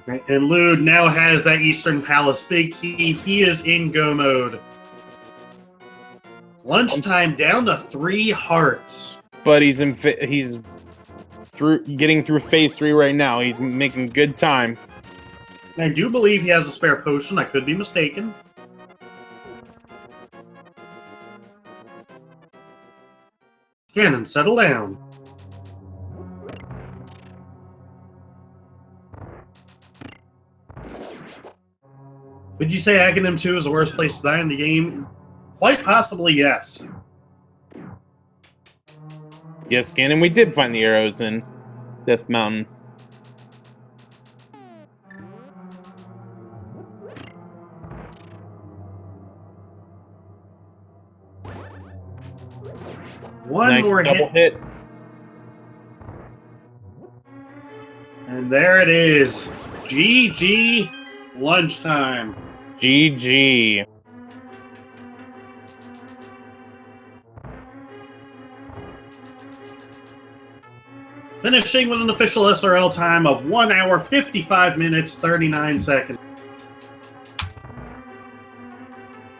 Right, and Lewd now has that Eastern Palace Big Key. He is in Go Mode. Lunchtime down to 3 hearts. But he's getting through phase 3 right now. He's making good time. I do believe he has a spare potion. I could be mistaken. Ganon, settle down. Would you say Aghanim 2 is the worst place to die in the game? Quite possibly, yes. Yes, Ganon, we did find the arrows in Death Mountain. One Nice more double hit. And there it is. GG Lunchtime. GG. Finishing with an official SRL time of 1 hour, 55 minutes, 39 seconds.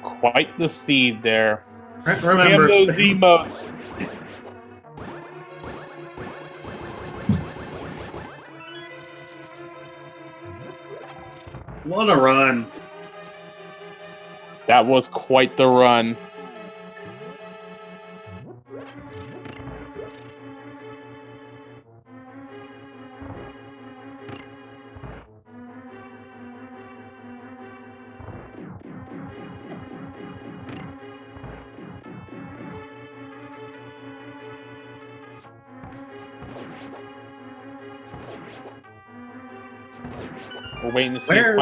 Quite the seed there. Remember, Spam those emotes. What a run. That was quite the run. We're waiting to see if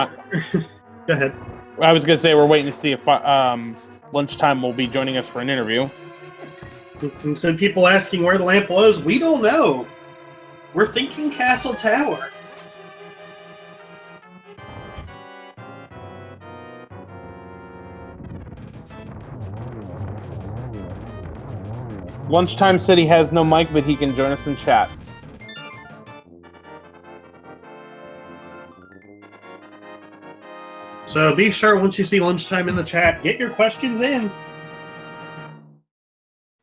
Go ahead. I was going to say we're waiting to see if Lunchtime will be joining us for an interview. And so people asking where the lamp was, we don't know. We're thinking Castle Tower. Lunchtime said he has no mic, but he can join us in chat. So be sure, once you see Lunchtime in the chat, get your questions in.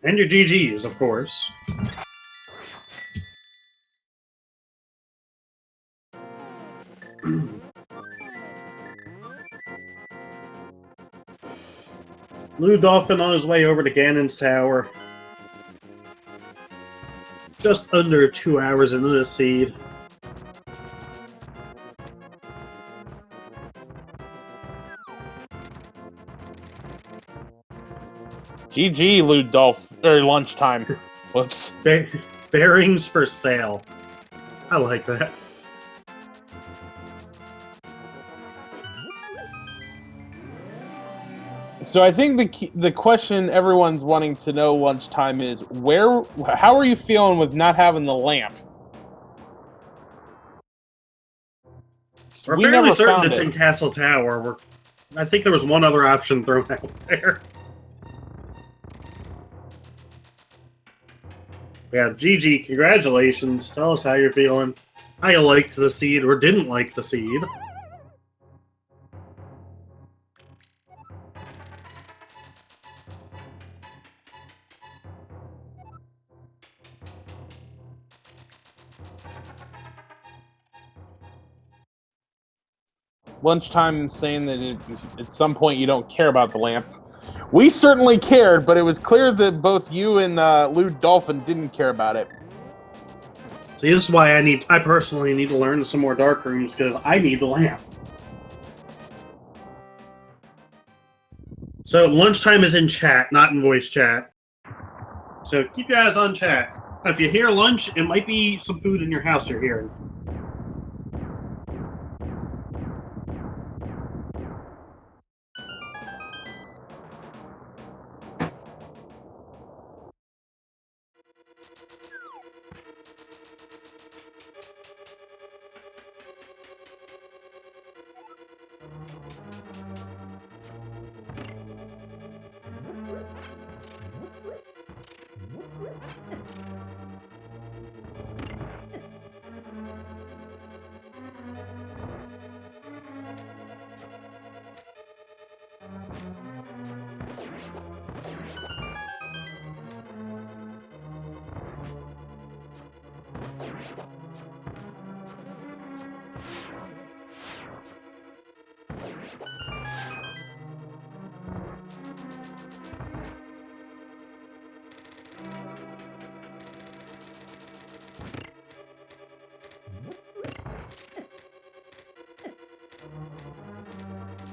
And your GGs, of course. LewdDolphin on his way over to Ganon's tower. Just under 2 hours into the seed. GG, LewdDolphin, or Lunchtime. Whoops. Bearings for sale. I like that. So I think the question everyone's wanting to know, Lunchtime, is how are you feeling with not having the lamp? We're fairly certain it's in Castle Tower. I think there was one other option thrown out there. Yeah, GG, congratulations. Tell us how you're feeling. How you liked the seed or didn't like the seed. Lunchtime saying that at some point you don't care about the lamp. We certainly cared, but it was clear that both you and LewdDolphin didn't care about it. See, this is why I personally need to learn some more dark rooms, because I need the lamp. So Lunchtime is in chat, not in voice chat. So keep your eyes on chat. If you hear lunch, it might be some food in your house you're hearing.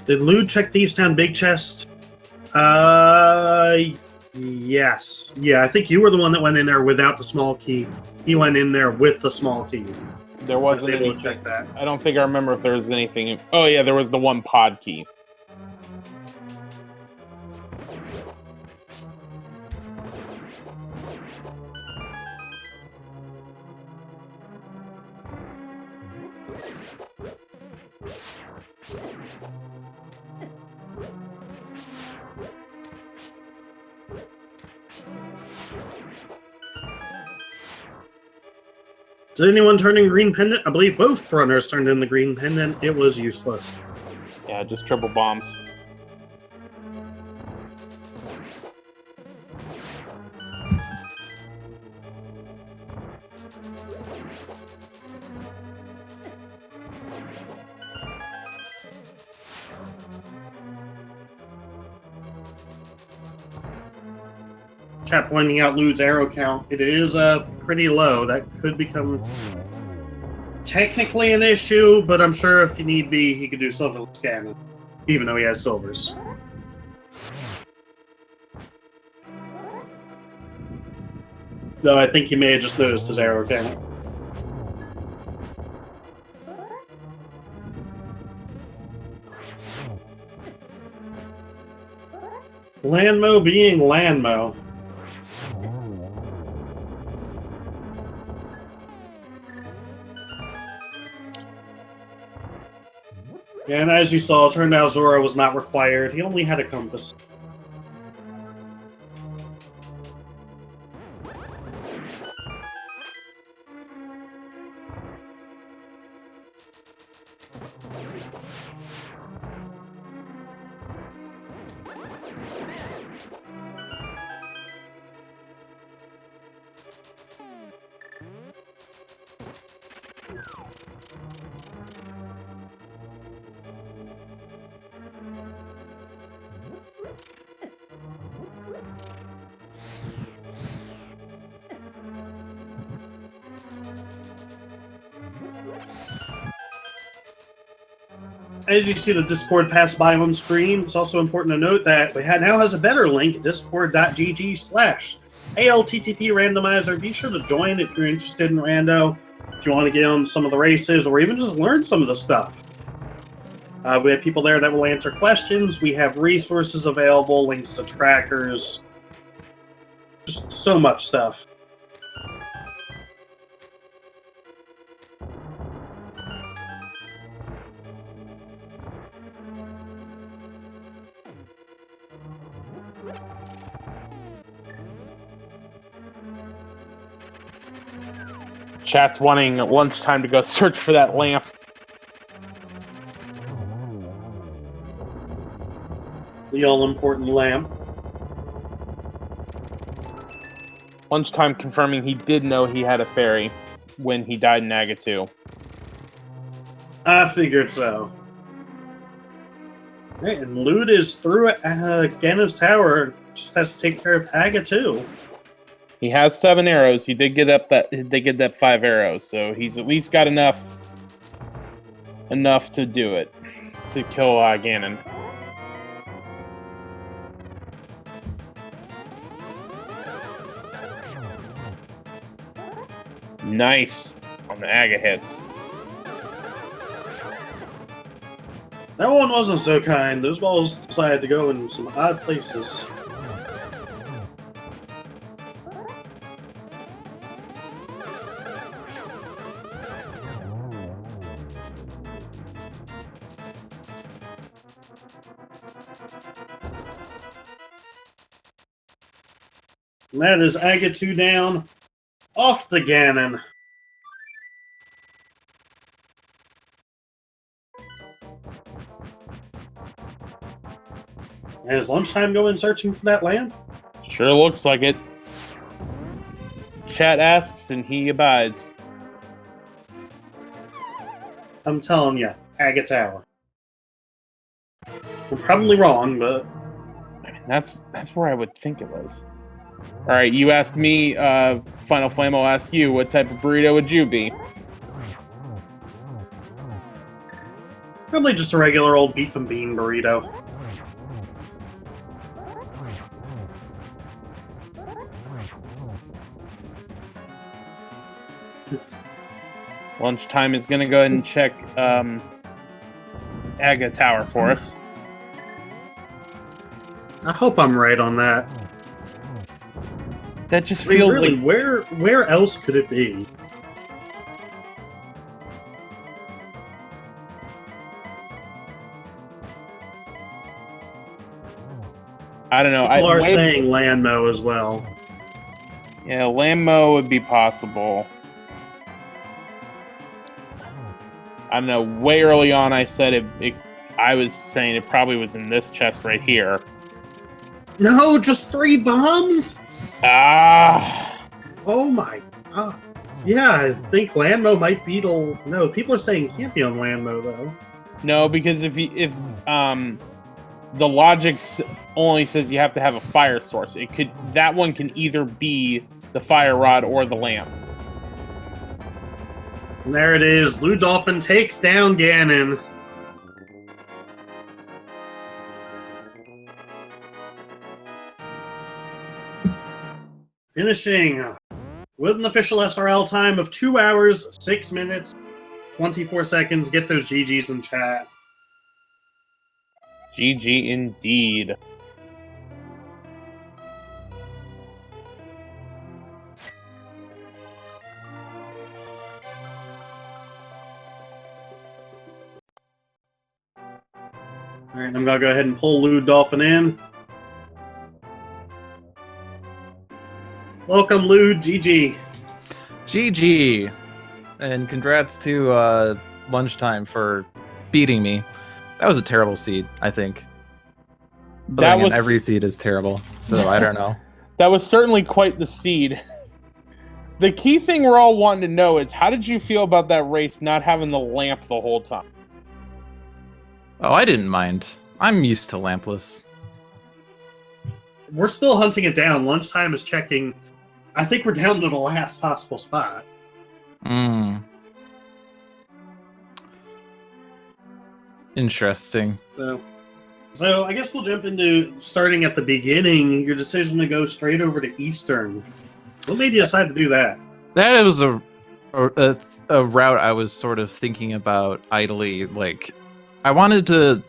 Did Lewd check Thieves Town Big Chest? Yes. Yeah, I think you were the one that went in there without the small key. He went in there with the small key. There wasn't anything. Check that. I don't think I remember if there was anything. Oh yeah, there was the one pod key. Did anyone turn in green pendant? I believe both runners turned in the green pendant. It was useless. Yeah, just triple bombs. Chat pointing out Lud's arrow count. It is pretty low. That could become technically an issue, but I'm sure if he need be, he could do silverless scanning, even though he has silvers. Though I think he may have just noticed his arrow count. Landmo being Landmo. And as you saw, it turned out Zora was not required. He only had a compass. As you see the Discord pass by on screen, it's also important to note that we now has a better link, discord.gg/ALTTP randomizer. Be sure to join if you're interested in rando, if you want to get on some of the races, or even just learn some of the stuff. We have people there that will answer questions. We have resources available, links to trackers, just so much stuff. Chat's wanting lunchtime to go search for that lamp. The all-important lamp. Lunchtime confirming he did know he had a fairy when he died in Aga 2. I figured so. Right, and Lewd is through Ganon's tower. Just has to take care of Aga 2. He has 7 arrows. He did get up that 5 arrows, so he's at least got enough to do it, to kill Ganon. Nice on the Aga hits. That one wasn't so kind. Those balls decided to go in some odd places. And that is Aga 2 down. Off the Ganon. And is lunchtime going searching for that lamp? Sure looks like it. Chat asks and he abides. I'm telling you, Aga Tower. I'm probably wrong, but I mean, that's where I would think it was. All right, you asked me. Final Flame, I'll ask you. What type of burrito would you be? probably just a regular old beef and bean burrito. Lunchtime is going to go ahead and check Aga Tower for us. I hope I'm right on that. That just I mean, feels really, like... where else could it be? I don't know. People are saying Landmo as well. Yeah, Landmo would be possible. I don't know. Way early on, I said I was saying it probably was in this chest right here. No, just 3 bombs? Ah! Oh my god. Yeah, I think Landmo might be the... No, people are saying it can't be on Landmo, though. No, because if the logic only says you have to have a fire source. That one can either be the fire rod or the lamp. And there it is. LewdDolphin takes down Ganon. Finishing with an official SRL time of 2 hours, 6 minutes, 24 seconds. Get those GGs in chat. GG indeed. All right, I'm going to go ahead and pull LewdDolphin in. Welcome, Lewd. GG. GG. And congrats to Lunchtime for beating me. That was a terrible seed, I think. But again, every seed is terrible, so I don't know. That was certainly quite the seed. The key thing we're all wanting to know is, how did you feel about that race not having the lamp the whole time? Oh, I didn't mind. I'm used to lampless. We're still hunting it down. Lunchtime is checking. I think we're down to the last possible spot. Interesting. So I guess we'll jump into starting at the beginning. Your decision to go straight over to Eastern. What made you decide to do that? That was a route I was sort of thinking about idly. Like, I wanted to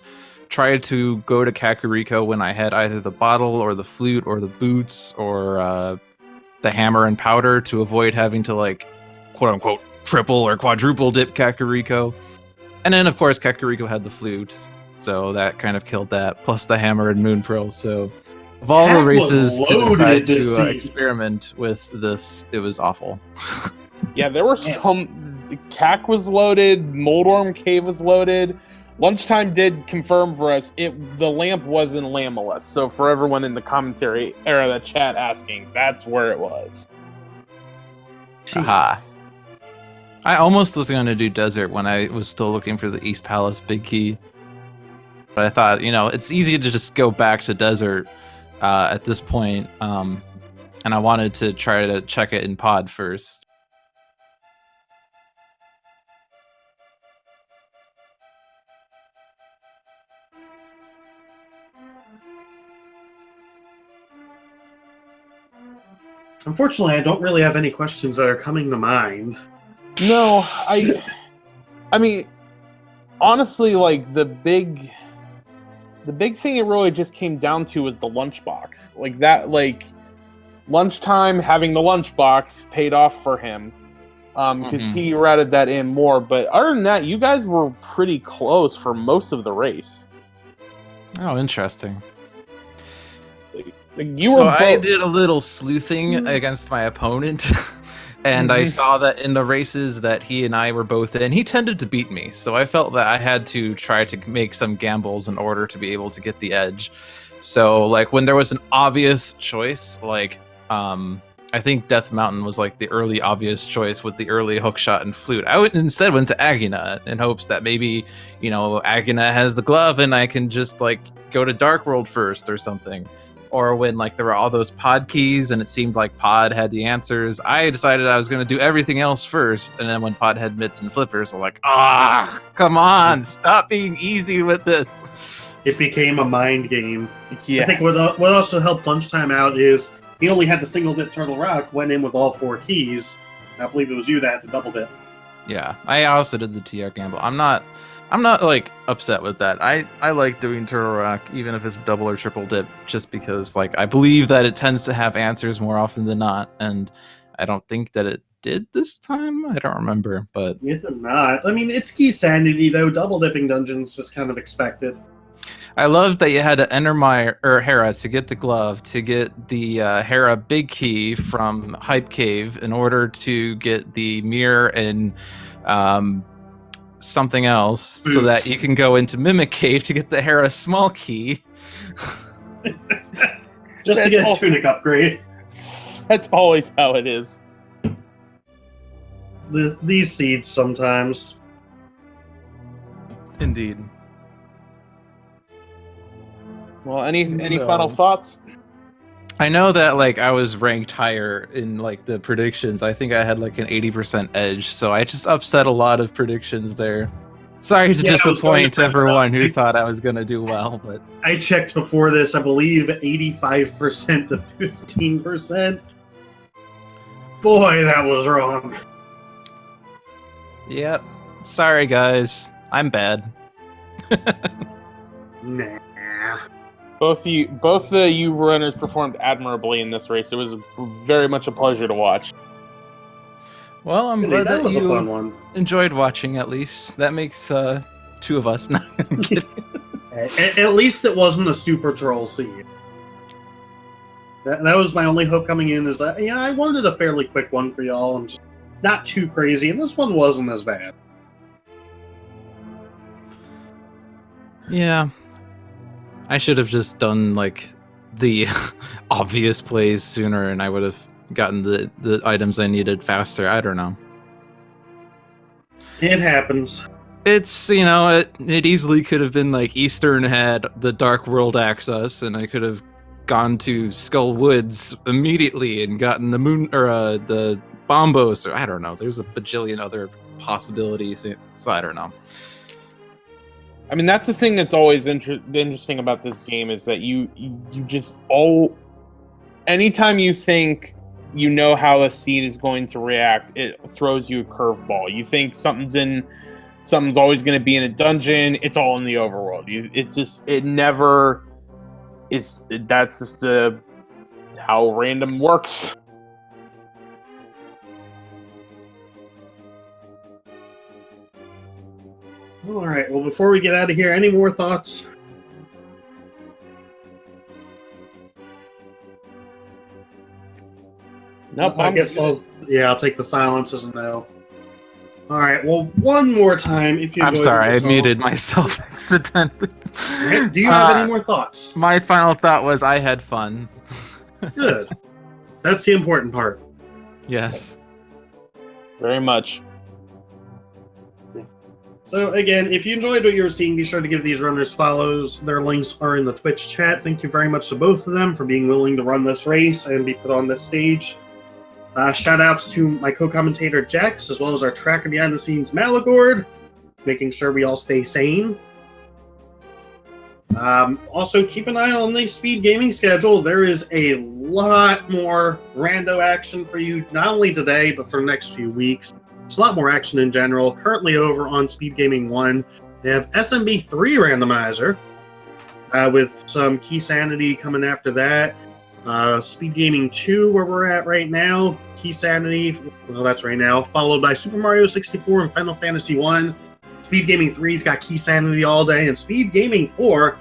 try to go to Kakariko when I had either the bottle or the flute or the boots or the hammer and powder to avoid having to, like, quote unquote triple or quadruple dip Kakariko. And then of course Kakariko had the flute, so that kind of killed that, plus the hammer and moon pearl. So of all the races to decide to experiment with this, it was awful. Yeah, there were some. CAC was loaded, Moldorm Cave was loaded. Lunchtime did confirm for us the lamp wasn't lambless. So for everyone in the commentary era, the chat asking, that's where it was. Aha. I almost was going to do desert when I was still looking for the East Palace big key. But I thought, it's easy to just go back to desert at this point. And I wanted to try to check it in pod first. Unfortunately, I don't really have any questions that are coming to mind. No, I mean, honestly, like the big thing it really just came down to was the lunchbox. Like that, like Lunchtime having the lunchbox paid off for him because he routed that in more. But other than that, you guys were pretty close for most of the race. Oh, interesting. I did a little sleuthing against my opponent, and I saw that in the races that he and I were both in, he tended to beat me. So I felt that I had to try to make some gambles in order to be able to get the edge. So, like, when there was an obvious choice, like, I think Death Mountain was like the early obvious choice with the early hookshot and flute. I instead went to Agina in hopes that maybe, Agina has the glove and I can just, like, go to Dark World first or something. Or when, like, there were all those pod keys and it seemed like pod had the answers, I decided I was going to do everything else first. And then when pod had mitts and flippers, I'm like, come on, stop being easy with this. It became a mind game. Yes. I think what also helped Lunchtime out is he only had the single dip Turtle Rock, went in with all 4 keys. I believe it was you that had the double dip. Yeah, I also did the TR gamble. I'm not like upset with that. I like doing Turtle Rock even if it's a double or triple dip, just because, like, I believe that it tends to have answers more often than not, and I don't think that it did this time. I don't remember, but It did not. I mean, it's Keysanity though. Double dipping dungeons is kind of expected. I love that you had to enter Hera to get the glove, to get the Hera big key from Hype Cave in order to get the mirror and something else, so that you can go into Mimic Cave to get the Hera small key. Just to get a tunic upgrade. That's always how it is. These seeds Indeed. Well, any So- final thoughts? I know that like I was ranked higher in like the predictions. I think I had like an 80% edge, so I just upset a lot of predictions there. Sorry to Yeah, I was going disappoint to bring that everyone up. who thought I was gonna do well, but I checked before this, I believe 85% to 15%. Boy, that was wrong. yep. Sorry guys, I'm bad. Nah. Both the you runners performed admirably in this race. It was very much a pleasure to watch. Well, I'm Really, glad that that was a fun you one. enjoyed watching at least. That makes two of us. No, I'm kidding. At least it wasn't a super troll scene. That was my only hope coming in. Is that I wanted a fairly quick one for y'all and just not too crazy, and this one wasn't as bad. Yeah. I should have just done like the obvious plays sooner and I would have gotten the items I needed faster. I don't know. It happens. It's, you know, it easily could have been like Eastern had the Dark World access and I could have gone to Skull Woods immediately and gotten the moon or the Bombos, or I don't know. There's a bajillion other possibilities, so I don't know. I mean, that's the thing that's always interesting about this game is that you just anytime you think you know how a seed is going to react, it throws you a curveball. You think something's always going to be in a dungeon. It's all in the overworld. That's just how random works. All right. Well, before we get out of here, any more thoughts? Nope. I guess I'll take the silence as a no. All right. Well, one more time, if you. I'm enjoyed sorry, I this song. muted myself accidentally. Right, do you have any more thoughts? My final thought was I had fun. Good. That's the important part. Yes. Very much. So again, if you enjoyed what you were seeing, be sure to give these runners follows. Their links are in the Twitch chat. Thank you very much to both of them for being willing to run this race and be put on this stage. Shout outs to my co-commentator Jax, as well as our tracker behind the scenes Malagord, making sure we all stay sane. Also, keep an eye on the Speed Gaming schedule. There is a lot more rando action for you, not only today, but for the next few weeks. There's a lot more action in general. Currently over on Speed Gaming 1, they have SMB 3 Randomizer, with some Keysanity coming after that. Speed Gaming 2, where we're at right now. Keysanity, well, that's right now. Followed by Super Mario 64 and Final Fantasy 1. Speed Gaming 3's got Keysanity all day. And Speed Gaming 4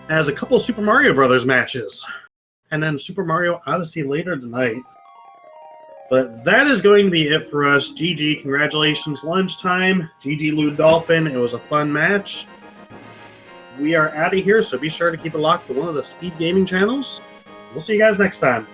has a couple Super Mario Brothers matches. And then Super Mario Odyssey later tonight. But that is going to be it for us. GG, congratulations, lunchtime. GG, LewdDolphin. It was a fun match. We are out of here, so be sure to keep it locked to one of the Speed Gaming channels. We'll see you guys next time.